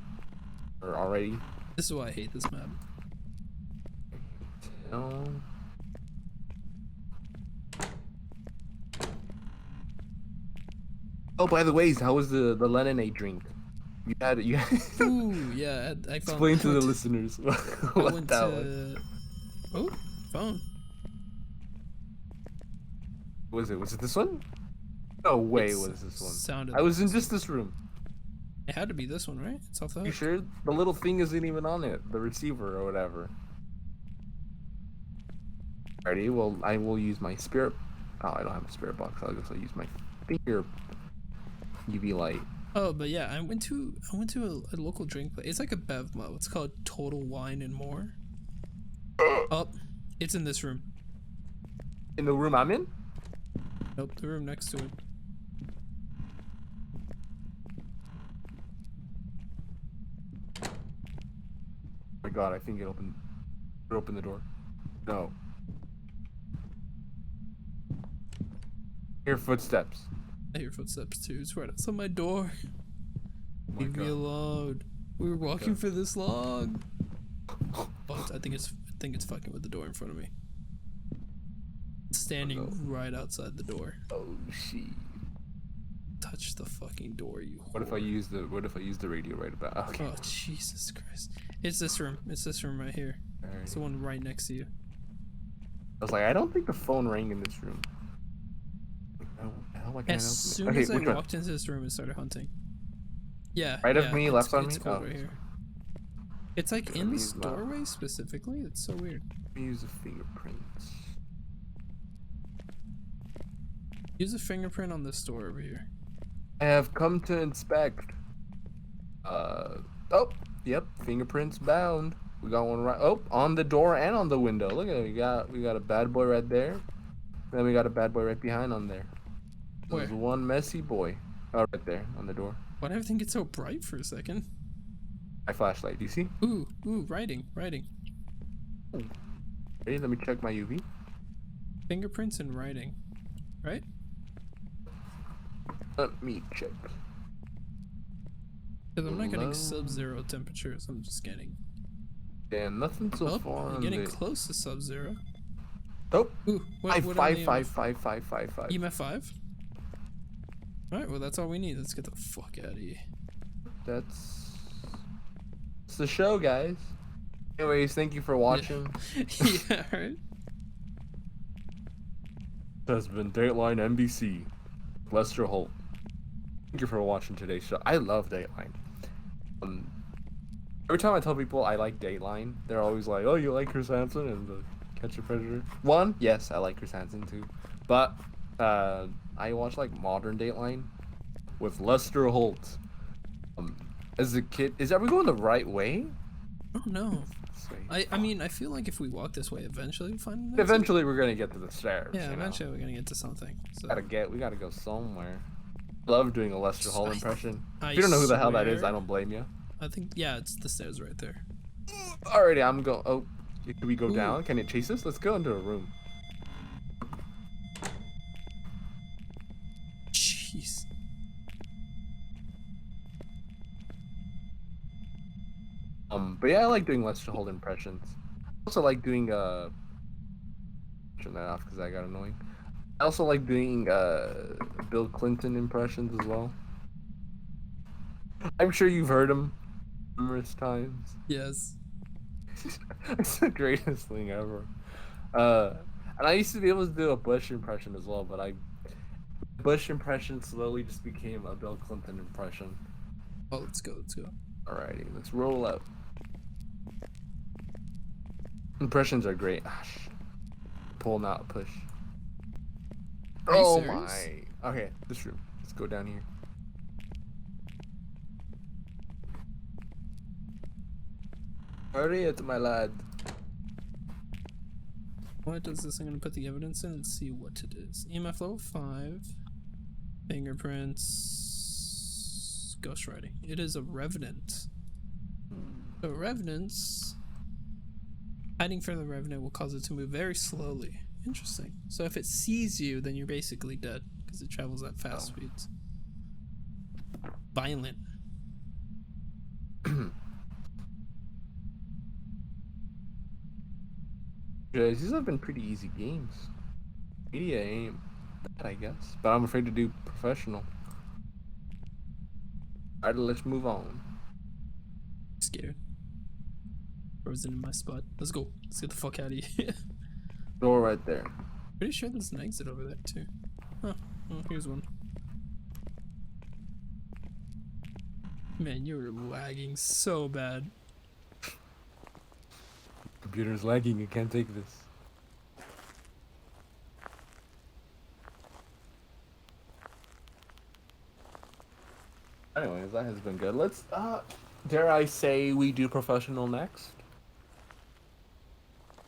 or already? This is why I hate this map. No. Oh, by the way, how was the lemonade drink? You had it. You. Ooh, yeah. I found. Explain to the listeners what that was. Oh, phone. Was it this one? No way was this one. I was in just this room. It had to be this one, right? It's off the hook. You sure? The little thing isn't even on it. The receiver or whatever. Alrighty, well, I will use my spirit... Oh, I don't have a spirit box. I'll just use my finger UV light. Oh, but yeah, I went to a local drink place. It's like a bev mo. It's called Total Wine and More. Oh, it's in this room. In the room I'm in? Nope, the room next to it. Oh my god, I think it opened the door. No. Hear footsteps. I hear footsteps too. It's right outside my door. Oh Leave me alone. We were walking for this long. But I think it's fucking with the door in front of me. Standing right outside the door. Oh shit. Touch the fucking door, you What if I use the radio right about? Okay. Oh Jesus Christ. It's this room. It's this room right here. Right. It's the one right next to you. I was like, I don't think the phone rang in this room. As soon as I walked into this room and started hunting. Yeah. Right of me, left on me? It's cold right here. It's like in this doorway specifically. It's so weird. Let me use the fingerprints. Use a fingerprint on this door over here. I have come to inspect. Oh, yep, fingerprints bound. We got one right. Oh, on the door and on the window. Look at it. We got a bad boy right there. Then we got a bad boy right behind on there. There's one messy boy. Oh, right there on the door. Why did everything get so bright for a second? My flashlight. Do you see? Ooh, writing. Ooh. Ready? Let me check my UV. Fingerprints and writing, right? Let me check. Because I'm not getting sub-zero temperatures. I'm just getting. Damn, nothing so far. I'm getting close to sub-zero. Oh. Ooh, five. EMF 5. All right, well that's all we need. Let's get the fuck out of here. it's the show, guys. Anyways, thank you for watching. Yeah, right. This has been Dateline NBC. Lester Holt. Thank you for watching today's show. I love Dateline. Every time I tell people I like Dateline, they're always like, "Oh, you like Chris Hansen and the Catch a Predator?" One, yes, I like Chris Hansen too, but I watch like modern Dateline with Lester Holt. As a kid, are we going the right way? Oh no. I mean, I feel like if we walk this way, eventually we'll find an Eventually, we're gonna get to the stairs. Yeah, eventually we're gonna get to something. So. We gotta go somewhere. I love doing a Lester Holt impression. If you don't know who the hell that is, I don't blame you. I think, yeah, it's the stairs right there. Alrighty, I'm going. Oh, can we go down? Can it chase us? Let's go into a room. Jeez. But yeah, I like doing Lester Holt impressions. I also like doing turn that off because I got annoying. I also like doing Bill Clinton impressions as well. I'm sure you've heard him numerous times. Yes. It's the greatest thing ever. And I used to be able to do a Bush impression as well, but Bush impression slowly just became a Bill Clinton impression. Oh, let's go. Alrighty, let's roll up. Impressions are great. Pull, not push. Oh my. Okay, this room. Let's go down here. Hurry it, my lad. What does this? I'm gonna put the evidence in and see what it is. EMF level 5. Fingerprints. Ghostwriting. It is a revenant. So revenants. Hiding from the revenant will cause it to move very slowly. Interesting. So if it sees you, then you're basically dead because it travels at fast speeds. Violent. Guys, these have been pretty easy games. Media ain't bad, I guess, but I'm afraid to do professional. Alright, let's move on. Scared. Frozen in my spot. Let's go. Let's get the fuck out of here. Door right there. Pretty sure there's an exit over there too. Huh. Oh, here's one. Man, you're lagging so bad. Computer's lagging, it can't take this. Anyways, that has been good. Let's, dare I say we do professional next?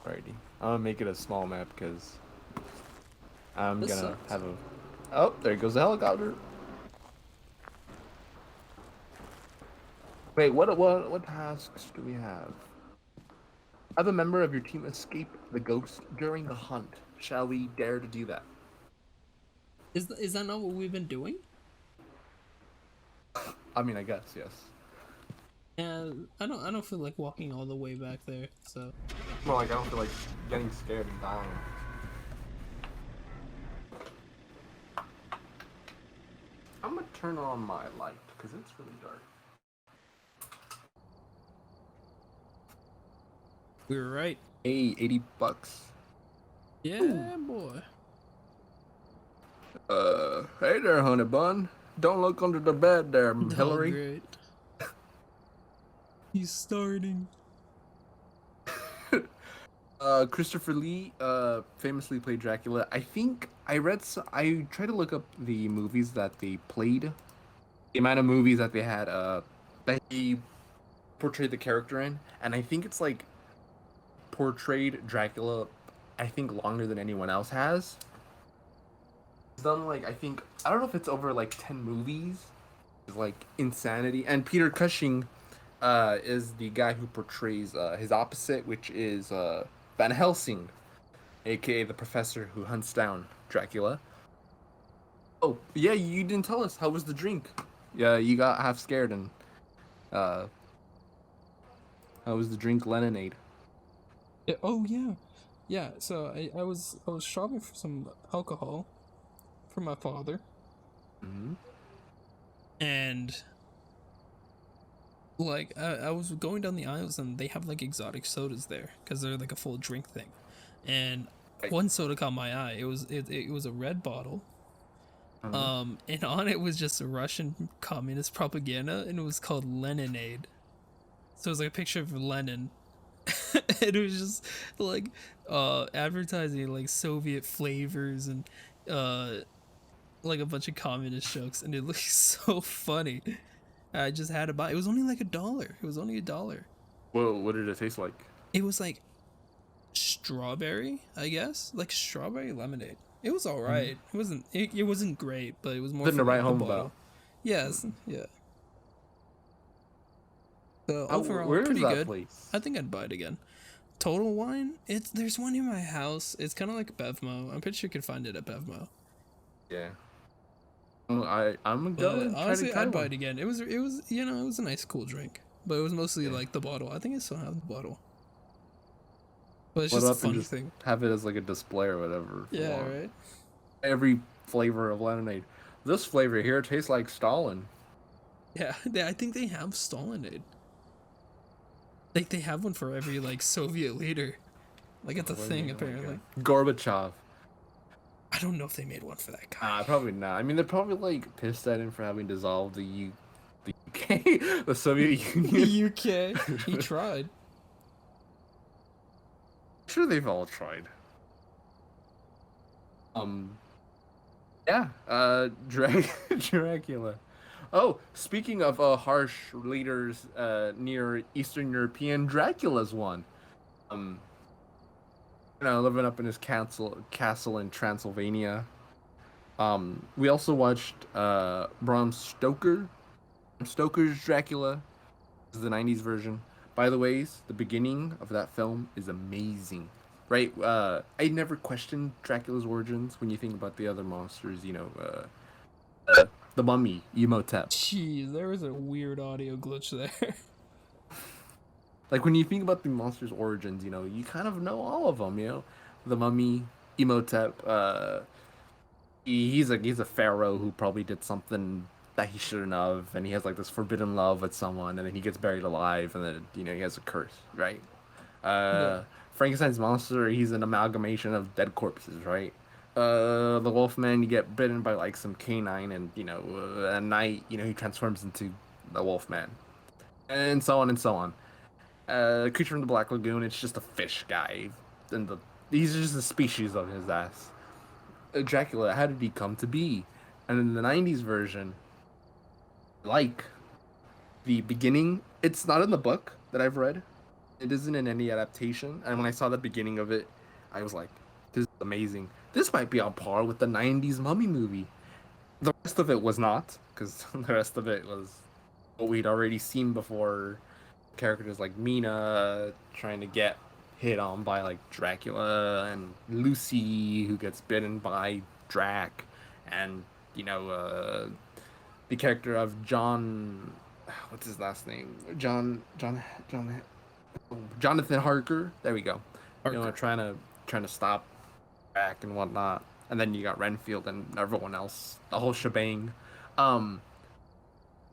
Alrighty. I'm gonna make it a small map because I'm gonna have a... Oh, there goes the helicopter. Wait, what tasks do we have? Have a member of your team escape the ghost during the hunt. Shall we dare to do that? Is that not what we've been doing? I mean, I guess, yes. And I don't feel like walking all the way back there, so. Well, like I don't feel like getting scared and dying. I'm gonna turn on my light because it's really dark. We were right. Hey, $80. Yeah, boy. Hey there, honey bun. Don't look under the bed there, Hillary. Great. He's starting. Christopher Lee, famously played Dracula. I think I tried to look up the movies that they played, the amount of movies that they had, that he portrayed the character in, and I think it's like portrayed Dracula, I think longer than anyone else has. It's done like, I don't know if it's over like 10 movies. It's like insanity. And Peter Cushing, is the guy who portrays, his opposite, which is, Van Helsing, aka the professor who hunts down Dracula. Oh, yeah, you didn't tell us. How was the drink? Yeah, you got half scared and, how was the drink lemonade? Yeah, oh yeah. Yeah, so I was shopping for some alcohol for my father. Mm-hmm. And Like I was going down the aisles and they have like exotic sodas there because they're like a full drink thing, and Like, one soda caught my eye. It was a red bottle. uh, And on it was just a Russian communist propaganda, and it was called Leninade. So it was like a picture of Lenin, and it was just like advertising like Soviet flavors and uh like a bunch of communist jokes, and it looked so funny. I just had to buy. It was only like $1. It was only $1. what did it taste like? It was like strawberry, I guess, like strawberry lemonade. It was all right. It wasn't great, but it was more Nothing for to write like the home about. bottle. Yes, yeah. So overall, Where is pretty that good. place? I think I'd buy it again. Total Wine. There's one near my house. It's kind of like Bevmo. I'm pretty sure you can find it at Bevmo. Yeah. I'm But gonna honestly, try I'd buy one. it again. It was it was a nice cool drink, but it was mostly Yeah. like the bottle. I think I still have the bottle, but it's Load just a up and fun just thing. have it as like a display or whatever for Yeah, long. right. Every flavor of lemonade. This flavor here tastes like Stalin. Yeah, I think they have Stalinade. Like they have one for every like Soviet leader. Like it's a thing apparently. Gorbachev. I don't know if they made one for that guy. Probably not. I mean, they're probably like pissed at him for having dissolved the UK, the Soviet The Union. UK. He tried. Sure, they've all tried. Um, yeah. Dracula. Oh, speaking of harsh leaders, near Eastern European, Dracula's one. Um, living up in his castle in Transylvania. We also watched Stoker's Dracula. This is the '90s version. By the ways, the beginning of that film is amazing. Right? I never questioned Dracula's origins when you think about the other monsters. The Mummy, Emotep. Jeez, there was a weird audio glitch there. Like when you think about the monster's origins, you kind of know all of them. The Mummy, Emotep. He's a pharaoh who probably did something that he shouldn't have, and he has like this forbidden love with someone, and then he gets buried alive, and then he has a curse, right? Yeah. Frankenstein's monster, he's an amalgamation of dead corpses, right? The Wolfman, you get bitten by like some canine, and at night, he transforms into the Wolfman, and so on and so on. Creature from the Black Lagoon, it's just a fish guy, and he's just a species of his ass. Dracula, how did he come to be? And in the '90s version, like the beginning, it's not in the book that I've read. It isn't in any adaptation. And when I saw the beginning of it, I was like, this is amazing. This might be on par with the '90s Mummy movie. The rest of it was not, because the rest of it was what we'd already seen before. Characters like Mina trying to get hit on by like Dracula, and Lucy who gets bitten by Drac, and the character of John, what's his last name? Jonathan Harker. There we go. Parker. Trying to stop Drac and whatnot, and then you got Renfield and everyone else, the whole shebang. Um,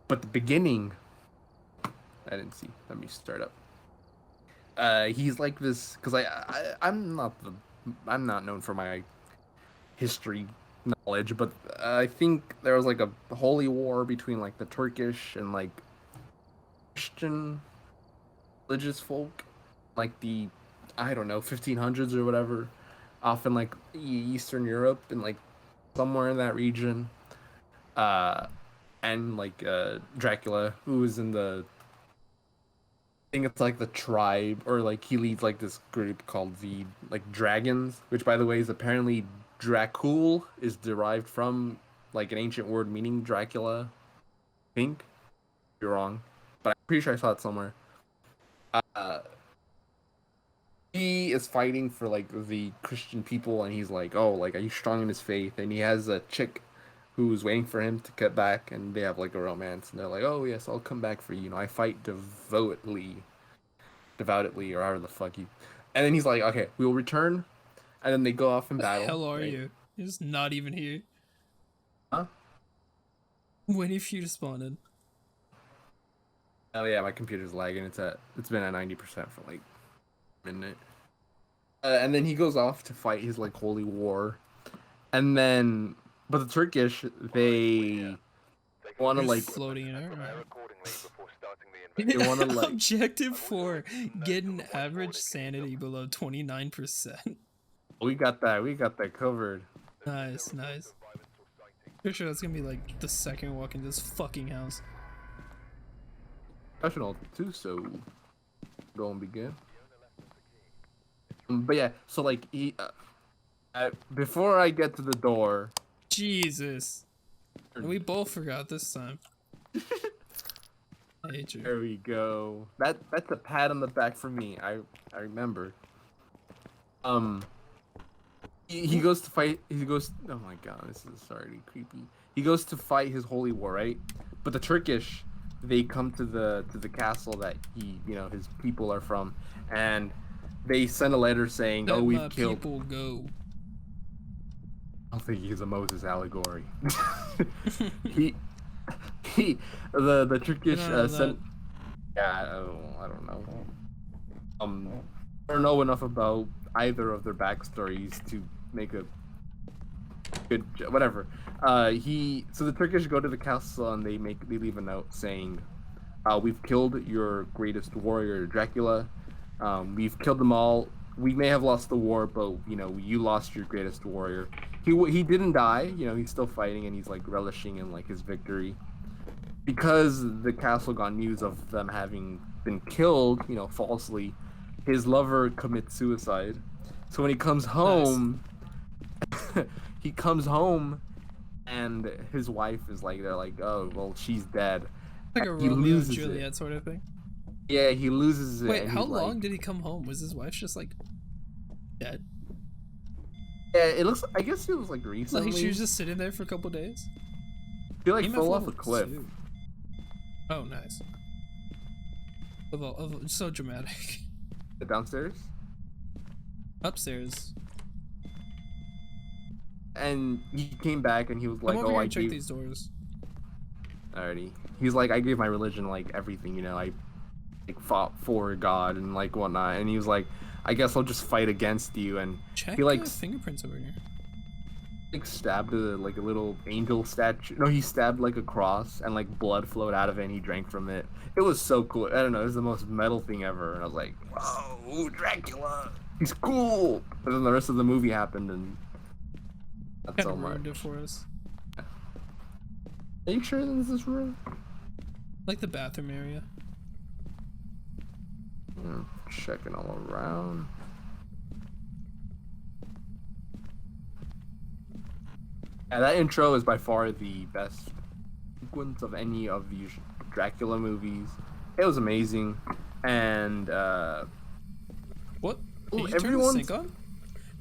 but the beginning, I didn't see. Let me start up. He's like this because I'm not known for my history knowledge, but I think there was like a holy war between like the Turkish and like Christian religious folk, like the I don't know 1500s or whatever, off in like Eastern Europe and like somewhere in that region. Uh, and like Dracula, who was in the think it's like the tribe, or like he leads like this group called the like dragons, which by the way is apparently Dracul is derived from like an ancient word meaning Dracula. I think you're wrong, but I'm pretty sure I saw it somewhere. Uh, he is fighting for like the Christian people, and he's like, "Oh, like are you strong in his faith?" And he has a chick who's waiting for him to get back, and they have like a romance, and they're like, "Oh yes, I'll come back for you. I fight devoutly, or however the fuck you." And then he's like, "Okay, we will return," and then they go off in The battle. hell are Right? you? You're just not even here. Huh? Waiting for you to spawn in. Oh yeah, my computer's lagging. It's been at 90% for like a minute. And then he goes off to fight his like holy war, and then but the Turkish they want to Just like floating in air. they want to like Objective 4, get an average sanity below 29%. we got that covered. Nice, nice. Pretty sure that's gonna be like the second walk in this fucking house. Professional too, so go and begin. But yeah, so like before I get to the door, Jesus. And we both forgot this time. I hate you. there we go. That's a pat on the back for me. I remember. Um, he goes to fight. He goes. Oh my god, this is already creepy. He goes to fight his holy war, right? But the Turkish, they come to the castle that his people are from, and they send a letter saying, Let "Oh, my we've killed." people go. I don't think he's a Moses allegory. he the Turkish sent. Yeah, I don't know. I don't know enough about either of their backstories to make a good whatever. So the Turkish go to the castle and they leave a note saying, "We've killed your greatest warrior, Dracula. We've killed them all. We may have lost the war, but you lost your greatest warrior. He didn't die. He's still fighting and he's like relishing in like his victory." Because the castle got news of them having been killed, falsely, his lover commits suicide. So when he comes home, he comes home, and his wife is like, they're like, oh, well, she's dead. Like a Romeo and Juliet sort of thing. Yeah, he loses it. Wait, how long did he come home? Was his wife just like dead? Yeah, it looks. I guess it was like recently. Like she was just sitting there for a couple days. She like fell off a cliff. Oh, nice. So dramatic. Downstairs? Upstairs. And he came back and he was like, "Oh, I check these doors." Alrighty. He's like, I gave my religion like everything, I like fought for God and like whatnot. And he was like, I guess I'll just fight against you. And check he like fingerprints over here. Like stabbed like a little angel statue. No, he stabbed like a cross and like blood flowed out of it and he drank from it. It was so cool. I don't know, it was the most metal thing ever. And I was like, whoa, Dracula, he's cool. But then the rest of the movie happened and not so much. Ruined it for us. Are you sure this is this room? Like the bathroom area. Checking all around. Yeah, that intro is by far the best sequence of any of these Dracula movies. It was amazing, and what? Did you turn the sink on?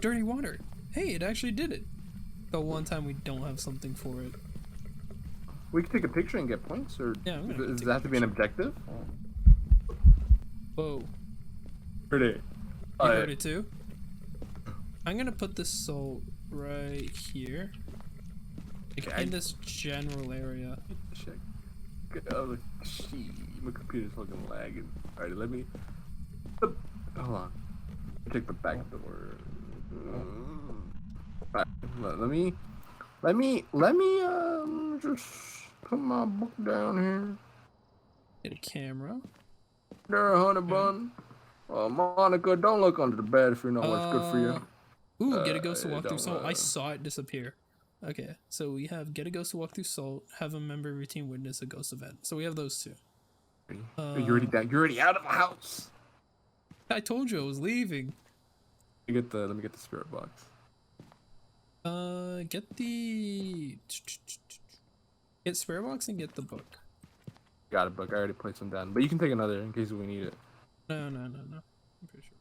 Dirty water. Hey, it actually did it. The one time we don't have something for it. We can take a picture and get points, or yeah, does it have to be an objective? Whoa. Pretty. You heard it too? I'm gonna put the salt right here. Like in this general area. Check. Oh, gee, my computer's fucking lagging. Alright, let me. Hold on. Check the back door. Alright, let me just put my book down here. Get a camera. There, honey bun. Monica, don't look under the bed if you know what's good for you. Ooh, get a ghost to walk through salt. I saw it disappear. Okay, so we have get a ghost to walk through salt, have a member routine witness a ghost event. So we have those two. You're already out of the house. I told you I was leaving. Let me get the spirit box. Get spirit box and get the book. Got a book. I already placed them down, but you can take another in case we need it. No. I'm pretty sure.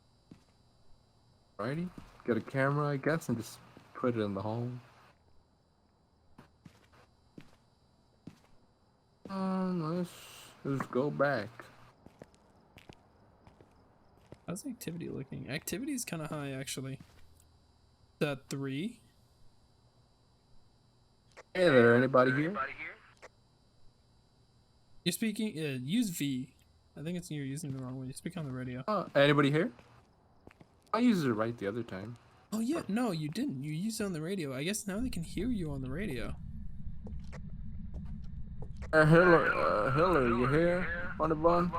Alrighty, get a camera, I guess, and just put it in the home. Let's go back. How's activity looking? Activity is kind of high, actually. That 3. Hey there, anybody here? You're speaking. Use V. I think it's you're using it the wrong way. Speak on the radio. Anybody here? I used it right the other time. Oh yeah, no, you didn't. You used it on the radio. I guess now they can hear you on the radio. Hillary, you here? On the bun?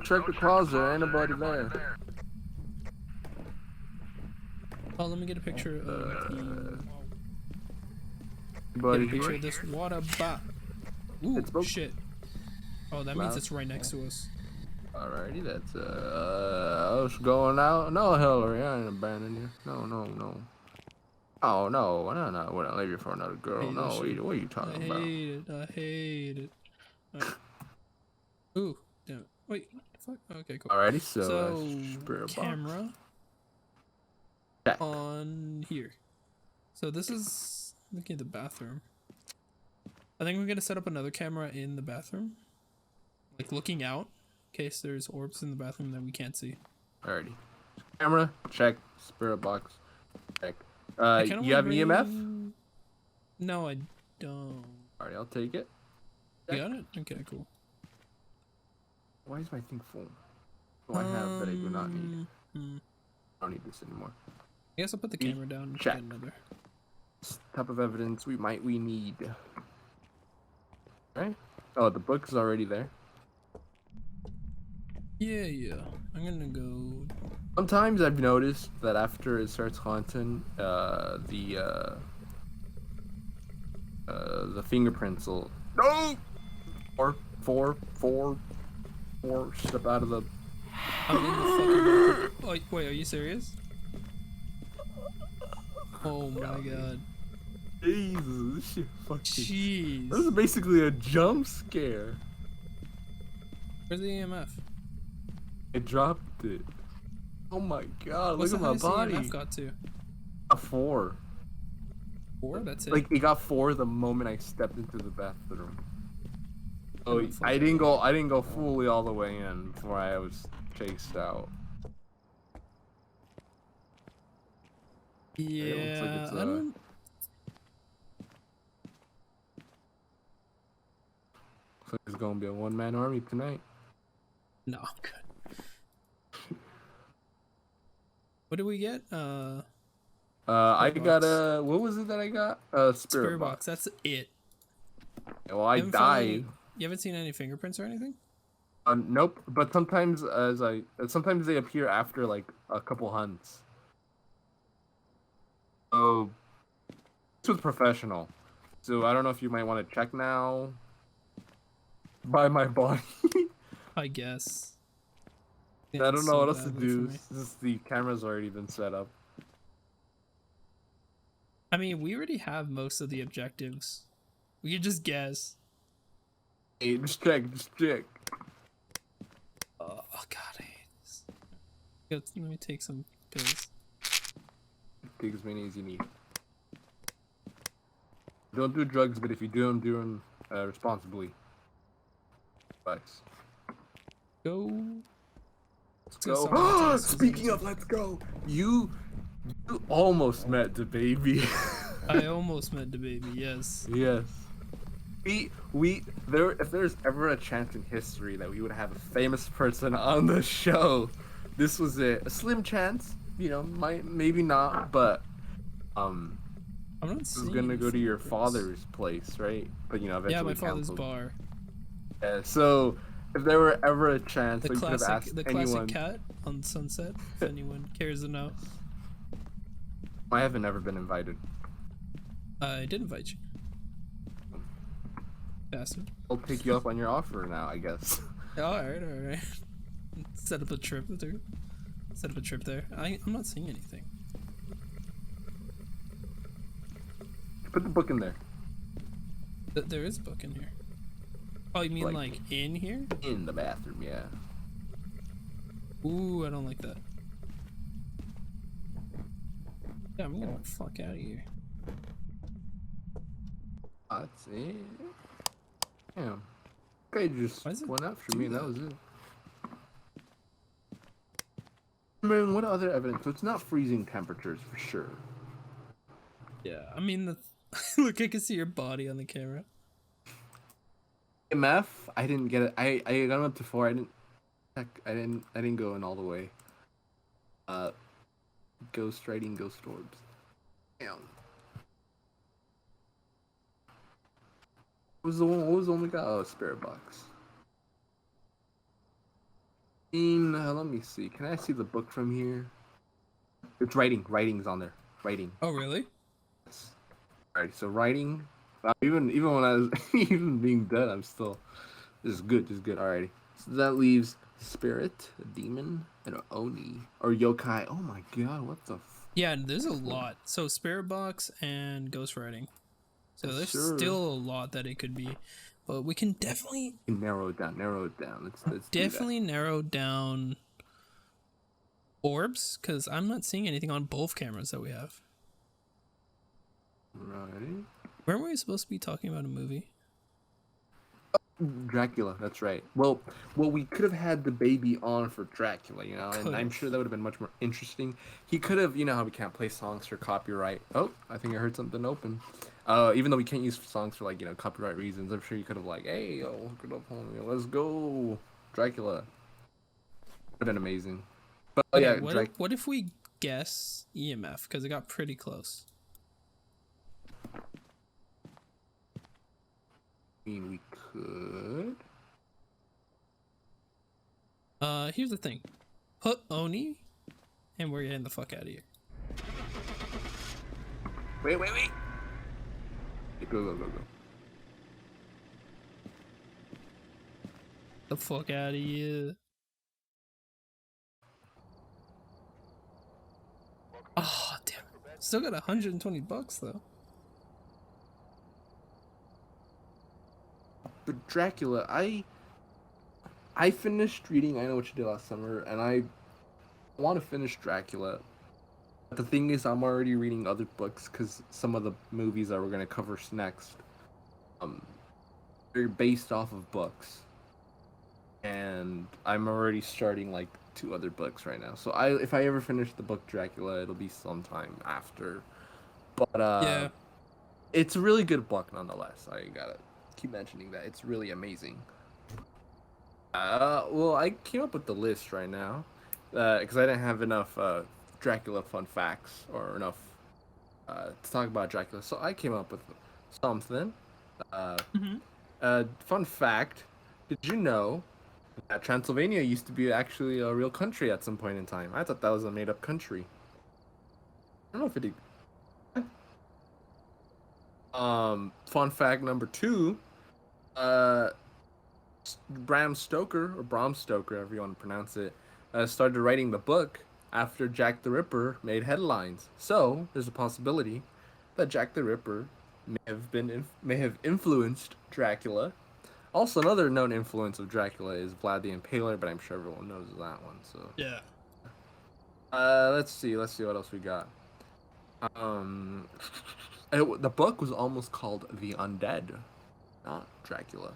Check the closet. Ain't nobody there. Oh, let me get a picture of the. Anybody Get a picture here? of this water bot. Ooh, It's shit. Oh, that means it's right next to us. Alrighty, that's what's going out? No, Hillary, I ain't abandoning you. No. Oh no, we don't leave you for another girl. No, what are you talking about? I hate it. Right. Ooh, damn it. Wait, fuck. Okay, cool. Alrighty, so camera on here. So this is looking at the bathroom. I think we're gonna set up another camera in the bathroom, like looking out, in case there's orbs in the bathroom that we can't see. Alrighty, camera check. Spirit box check. You have EMF? No, I don't. Alright, I'll take it. You got it? Okay, cool. Why is my thing full? Oh, I have that I do not need. I don't need this anymore. I guess I'll put the camera down and check. get another. This type of evidence we need. Right? Oh, the book is already there. Yeah. I'm gonna go. Sometimes I've noticed that after it starts haunting, the fingerprints will four step out of the. I'm in the fucking. Oh, wait, are you serious? Oh my god. Jesus, this shit fucking. Jeez. This is basically a jump scare. Where's the EMF? I dropped it. Oh my god, What's look at my body. EMF got to? A 4. 4? That's it. Like it got 4 the moment I stepped into the bathroom. Oh, Oh, I didn't go fully all the way in before I was chased out. Yeah, I don't. Looks like it's gonna be a one-man army tonight. No, I'm good. What did we get? I got a. What was it that I got? Spirit box. That's it. Well, I died. You haven't seen any fingerprints or anything? Nope. But sometimes, sometimes they appear after like a couple hunts. Oh, this was professional. So I don't know if you might want to check now. By my body. I guess. I don't know what else to do. Since the camera's already been set up. I mean, we already have most of the objectives. We could just guess. Hey, just check. Oh god, I hate this. Let me take some pills. Take as many as you need. Don't do drugs, but if you do them, do them responsibly. Thanks. Go. Let's go. Speaking of, let's go. You almost met DaBaby. I almost met DaBaby. Yes. Yes. If there's ever a chance in history that we would have a famous person on the show, this was it. A slim chance, maybe not, but I'm not. This is gonna go to your father's place, right? But eventually yeah, my father's canceled. bar. Yeah, so if there were ever a chance, The we could have asked classic anyone. cat on Sunset. If anyone cares to know. I haven't ever been invited. I did invite you. Bastard. I'll take you up on your offer now, I guess. Alright. Set up a trip there. I'm not seeing anything. Put the book in there. There is a book in here. Oh, you mean like in here? In the bathroom, yeah. Ooh, I don't like that. Yeah, I'm gonna fuck out of here. That's it. Damn. Okay, just went after me and that was it. I mean, what other evidence? So it's not freezing temperatures for sure. Yeah, I mean, look, I can see your body on the camera. EMF, I didn't get it. I got up to 4. I didn't go in all the way. Uh, Ghost writing ghost orbs. Damn. What was the one we got? Oh, Spirit Box. Let me see. Can I see the book from here? It's writing. Writing's on there. Writing. Oh, really? Yes. Alright, so writing. Even when I was even being dead, I'm still. This is good. This is good. Alrighty. So that leaves spirit, a demon, and an oni or yokai. Oh my god, what the? Yeah, there's a lot. So spirit box and ghostwriting. So there's Sure. still a lot that it could be, but we can definitely Narrow it down. Narrow it down. Let's definitely narrow down orbs, because I'm not seeing anything on both cameras that we have. Right. Weren't we supposed to be talking about a movie? Dracula, that's right. Well, we could have had DaBaby on for Dracula, you know, and Could've. I'm sure that would have been much more interesting. He could have, you know, how we can't play songs for copyright. Oh, I think I heard something open. Even though we can't use songs for like, you know, copyright reasons, I'm sure you could have like, hey, yo, look it up, homie, let's go, Dracula. Would have been amazing. But Okay, yeah, what if we guess EMF, because it got pretty close? I mean, we could. Here's the thing. Put Oni, and we're getting the fuck out of here. Wait. Go. The fuck out of here. Oh, damn it. Still got $120 though. But Dracula, I finished reading I Know What You Did Last Summer, and I want to finish Dracula. But the thing is, I'm already reading other books because some of the movies that we're gonna cover next, they're based off of books, and I'm already starting like 2 other books right now. So if I ever finish the book Dracula, it'll be sometime after. But Yeah. it's a really good book nonetheless. I gotta keep mentioning that it's really amazing. Well, I came up with the list right now, because I didn't have enough Dracula fun facts or enough to talk about Dracula, so I came up with something. Uh, Fun fact: did you know that Transylvania used to be actually a real country at some point in time? I thought that was a made-up country. I don't know if it. Fun fact number 2. Bram Stoker, or Bram Stoker, however you want to pronounce it, started writing the book after Jack the Ripper made headlines. So there's a possibility that Jack the Ripper may have influenced Dracula. Also, another known influence of Dracula is Vlad the Impaler, but I'm sure everyone knows that one. So Yeah. let's see what else we got. The book was almost called The Undead, not Dracula.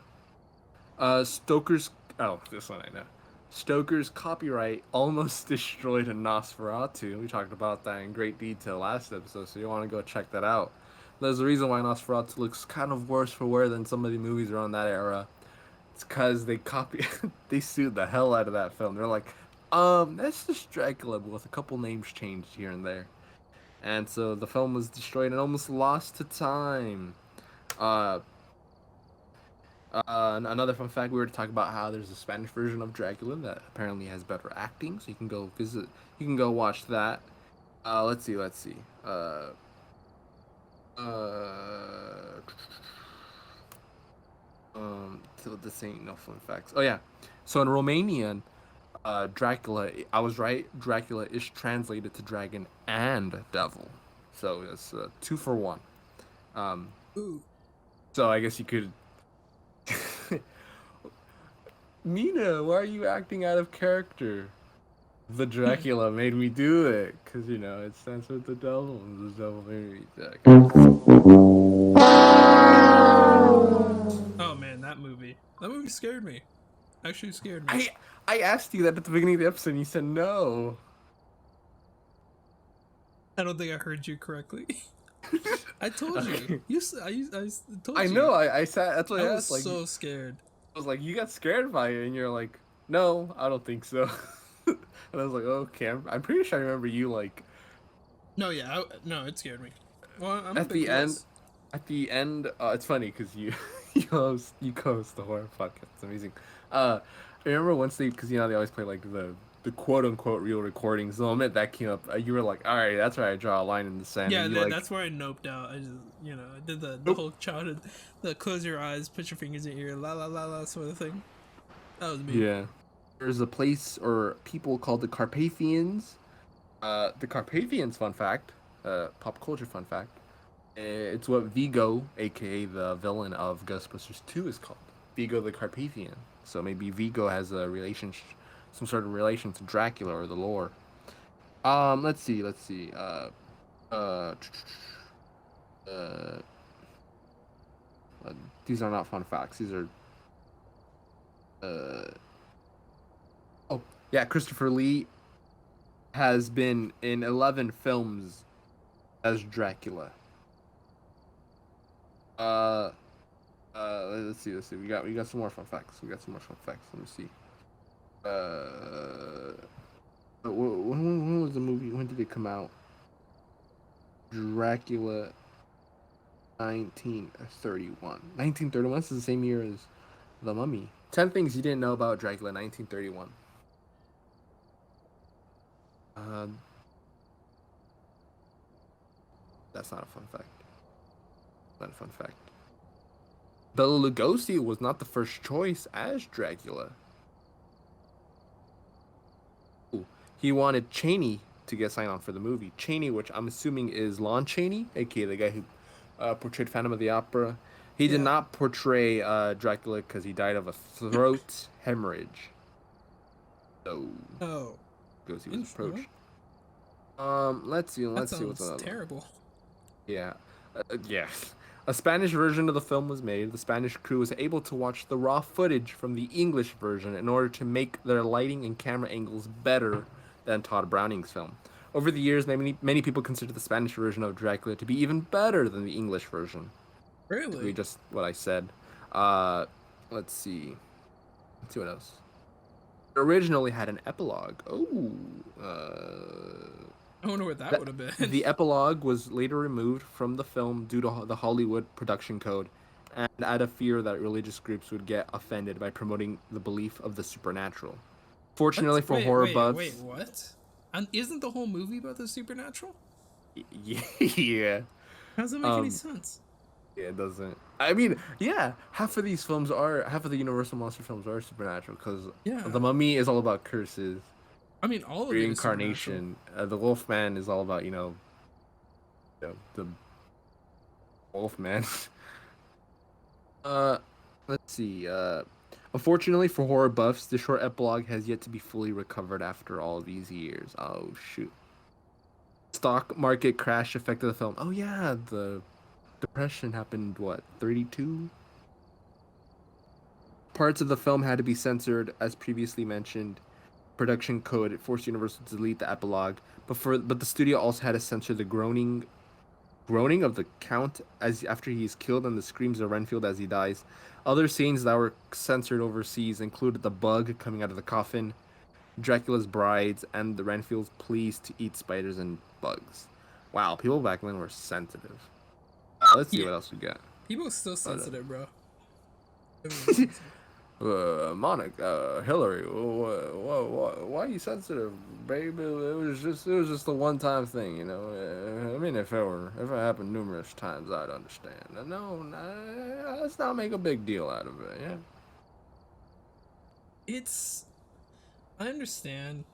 Stoker's this one I know. Stoker's copyright almost destroyed a Nosferatu. We talked about that in great detail last episode, so you want to go check that out. There's a reason why Nosferatu looks kind of worse for wear than some of the movies around that era. It's because they sued the hell out of that film. They're like, that's just Dracula, but with a couple names changed here and there. And so the film was destroyed and almost lost to time. Another fun fact, we were to talk about how there's a Spanish version of Dracula that apparently has better acting, so you can go visit, you can go watch that. Let's see. So this ain't no fun facts. Oh yeah, so in Romanian, Dracula, I was right. Dracula is translated to dragon and devil, so it's 2 for 1. Ooh. So I guess you could. Mina, why are you acting out of character? The Dracula made me do it, because, you know, it stands for the devil, and the devil made me do it. Oh man, that movie scared me. Actually scared me. I asked you that at the beginning of the episode, and you said no. I don't think I heard you correctly. I told you. I told I you. know. I said that's what I I was asked. Like, so scared. I was like, you got scared by it, and you're like, no, I don't think so. And I was like, okay, I'm pretty sure I remember you like No, yeah, no, it scared me. Well, I'm a at bit the end. close. At the end, it's funny because you you co-host the horror podcast. It's amazing. I remember once because they always play like the quote unquote real recordings. The moment that came up, you were like, all right, that's where I draw a line in the sand, and Yeah, you like, that's where I noped out. I just, I did the nope. whole childhood, the close your eyes, put your fingers in your ear, la la la la sort of thing. That was me. Yeah. There's a place or people called the Carpathians. The Carpathians, fun fact, pop culture fun fact. It's what Vigo, aka the villain of Ghostbusters 2, is called. Vigo the Carpathian. So maybe Vigo has a some sort of relation to Dracula or the lore. Let's see, let's see. Uh, uh, these are not fun facts. These are. Uh, oh, yeah, Christopher Lee has been in 11 films as Dracula. Uh, let's see, let's see. We got some more fun facts. We got some more fun facts. Let me see. When was the movie? When did it come out? Dracula 1931. 1931 is the same year as The Mummy. 10 things you didn't know about Dracula 1931. Uh, that's not a fun fact. Not a fun fact. Bela Lugosi was not the first choice as Dracula. Ooh. He wanted Chaney to get signed on for the movie. Chaney, which I'm assuming is Lon Chaney, aka the guy who portrayed Phantom of the Opera. He did Yeah. not portray Dracula because he died of a throat hemorrhage. So, Oh, because he was interesting. approached. Let's see. That Let's see what's sounds another one. terrible. Yeah, yeah. A Spanish version of the film was made. The Spanish crew was able to watch the raw footage from the English version in order to make their lighting and camera angles better than Todd Browning's film. Over the years, many people consider the Spanish version of Dracula to be even better than the English version. Basically, Really? just what I said. Uh, let's see. Let's see what else. It originally had an epilogue. Oh, I wonder what that that would have been. the epilogue was later removed from the film due to the Hollywood production code and out of fear that religious groups would get offended by promoting the belief of the supernatural. What? Fortunately for Wait, horror wait, wait, buffs, what? And isn't the whole movie about the supernatural? yeah, How does that make any um, sense? yeah, it doesn't. I mean, yeah, half of the Universal monster films are supernatural because Yeah. the Mummy is all about curses, I mean, all of it is supernatural. reincarnation. The Wolfman is all about the Wolfman. Uh, let's see. Unfortunately for horror buffs, the short epilogue has yet to be fully recovered after all these years. Oh shoot! Stock market crash affected the film. Oh yeah, the depression happened. What 32? Parts of the film had to be censored, as previously mentioned. Production code forced Universal to delete the epilogue, but the studio also had to censor the groaning of the count as after he is killed and the screams of Renfield as he dies. Other scenes that were censored overseas included the bug coming out of the coffin, Dracula's brides, and the Renfield's pleas to eat spiders and bugs. Wow, people back then were sensitive. Let's see Yeah. what else we got. People are still sensitive, bro. Everyone's Uh, sensitive. Monica, Hillary, why are you sensitive, baby? It was just a one-time thing, you know. I mean, if it happened numerous times, I'd understand. No, let's not make a big deal out of it. Yeah. It's. I understand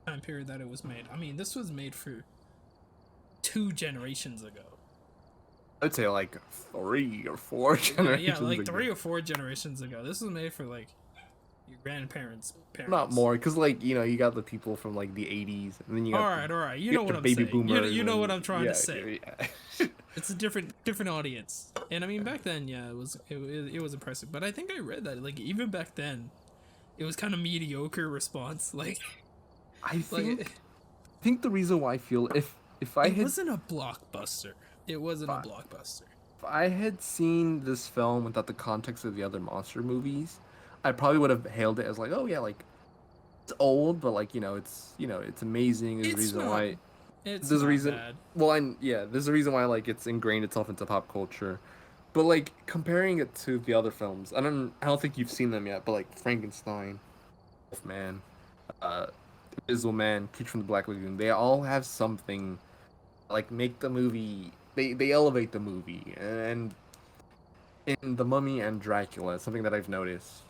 the time period that it was made. I mean, this was made for 2 generations ago. I'd say like 3 or 4 generations. Yeah, like ago. 3 or 4 generations ago. This was made for like your grandparents' parents. Not more, because like you got the people from like the '80s, and then you got All right. You you know got what the I'm baby saying. boomers. You know what and- I'm trying yeah, to say. Yeah. It's a different audience, and I mean back then, yeah, it was impressive. But I think I read that like even back then, it was kind of mediocre response. Like I like think the reason why I feel if I It had wasn't a blockbuster. It wasn't a if blockbuster. I had seen this film without the context of the other monster movies, I probably would have hailed it as like, oh yeah, like it's old, but like it's amazing. There's a It's reason not. why. It's There's a not reason. bad. Well, there's a reason why like it's ingrained itself into pop culture. But like comparing it to the other films, I don't think you've seen them yet. But like Frankenstein, Wolfman, uh, Invisible Man, Creature from the Black Lagoon, they all have something like make the movie. They elevate the movie, and in The Mummy and Dracula, something that I've noticed,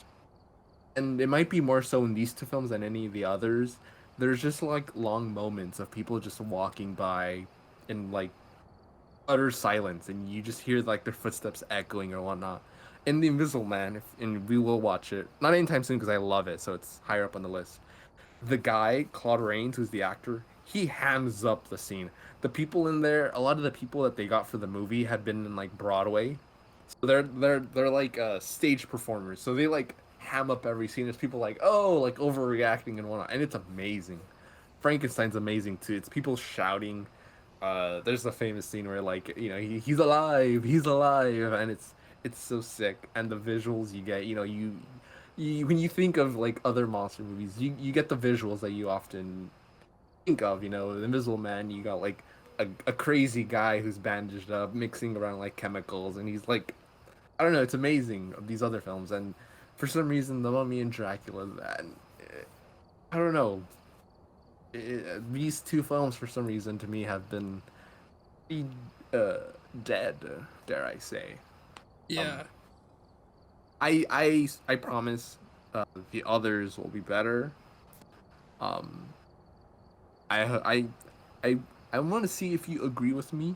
and it might be more so in these two films than any of the others. There's just like long moments of people just walking by in like utter silence, and you just hear like their footsteps echoing or whatnot. In The Invisible Man, and we will watch it not anytime soon because I love it, so it's higher up on the list. The guy Claude Rains, who's the actor, he hams up the scene. The people in there, a lot of the people that they got for the movie had been in like Broadway, so they're like stage performers. So they like ham up every scene. There's people like like overreacting and whatnot, and it's amazing. Frankenstein's amazing too. It's people shouting. There's a famous scene where like he's alive, and it's so sick. And the visuals you get, you when you think of like other monster movies, you get the visuals that you often think of. The Invisible Man, you got like a crazy guy who's bandaged up, mixing around like chemicals, and he's like, I don't know, it's amazing of these other films, and for some reason, The Mummy and Dracula, and I don't know, these two films for some reason to me have been uh, dead, dare I say. Um, Yeah. I promise the others will be better. Um, I I I I want to see if you agree with me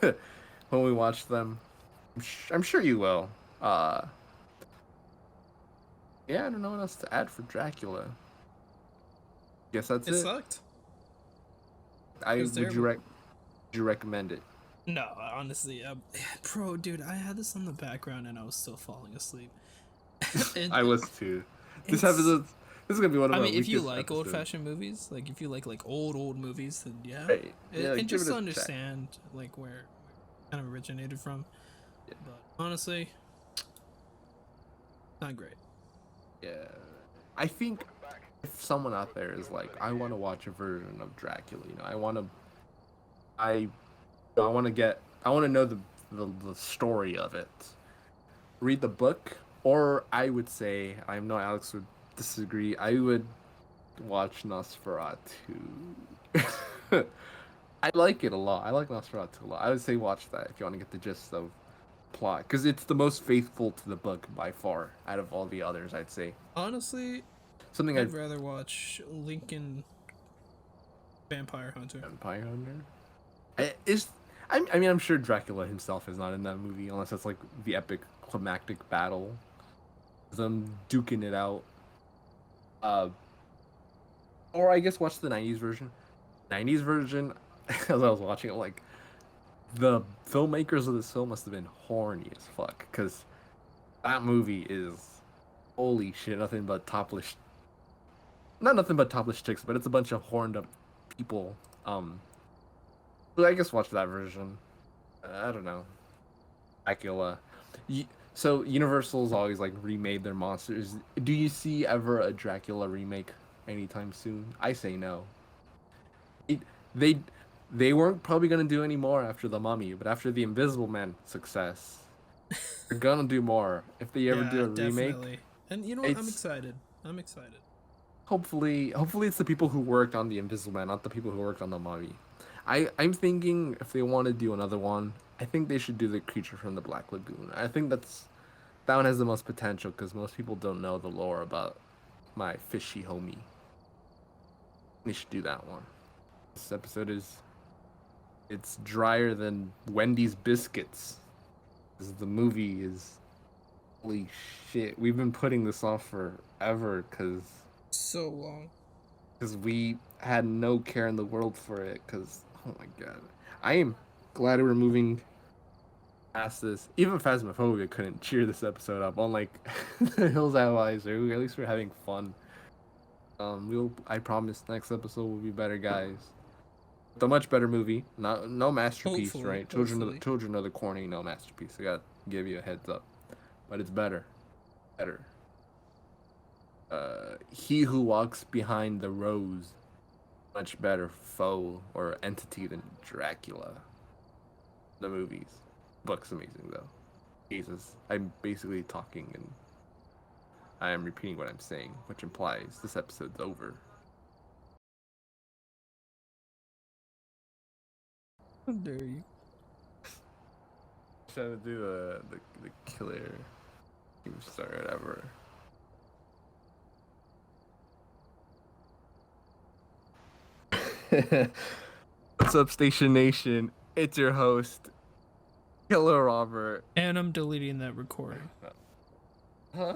when we watch them. I'm sure you will. Uh, yeah, I don't know what else to add for Dracula. Guess that's It it. sucked. It I was would you terrible. rec would you recommend it? No, honestly, bro, dude, I had this on the background and I was still falling asleep. it, I it was too. This it's. episode, this is gonna be one of I our mean, if you weakest like episodes. old-fashioned movies, like if you like old movies, then yeah, Right? Yeah, and give just it to a check. understand like where it kind of originated from. Yeah. But honestly, not great. Yeah. I think if someone out there is like, I want to watch a version of Dracula, I, I want to know the story of it. Read the book, or I would say, I know Alex would disagree. I would watch Nosferatu. I like it a lot. I like Nosferatu a lot. I would say watch that if you want to get the gist of plot, because it's the most faithful to the book by far out of all the others. I'd say Honestly, something I'd I've rather watch Lincoln Vampire Hunter. Vampire Hunter. Is I mean I'm sure Dracula himself is not in that movie unless it's like the epic climactic battle, them duking it out. Uh, or I guess watch the '90s version. '90s version, as I was watching it, like the filmmakers of this film must have been horny as fuck because that movie is holy shit, nothing but topless chicks, but it's a bunch of horned up people. But I guess watch that version. I don't know. Dracula. So Universal's always like remade their monsters. Do you see ever a Dracula remake anytime soon? I say no. It, they they weren't probably gonna do any more after the Mummy, but after the Invisible Man success, they're gonna do more. If they ever do Yeah, a remake, definitely. And you know what? I'm it's excited. I'm excited. hopefully it's the people who worked on the Invisible Man, not the people who worked on the Mummy. I'm thinking if they want to do another one, I think they should do the Creature from the Black Lagoon. I think that one has the most potential because most people don't know the lore about my fishy homie. They should do that one. This episode it's drier than Wendy's biscuits. 'Cause the movie is holy shit. We've been putting this off forever So long. because we had no care in the world for it. Because oh my god, I am glad we're moving past this. Even Phasmaphobia couldn't cheer this episode up. Unlike the Hills Have Eyes, at least we're having fun. I promise next episode will be better, guys. The much better movie. No masterpiece, Hopefully, right? Children of the Corn ain't no masterpiece. I gotta give you a heads up. But it's better. Better. He Who Walks Behind the Rose. Much better foe or entity than Dracula. The movies. Book's amazing though. Jesus. I'm basically talking and I am repeating what I'm saying, which implies this episode's over. How dare you? Trying to do the killer or whatever. What's up, Station Nation? It's your host, Killer Robert. And I'm deleting that recording. Huh?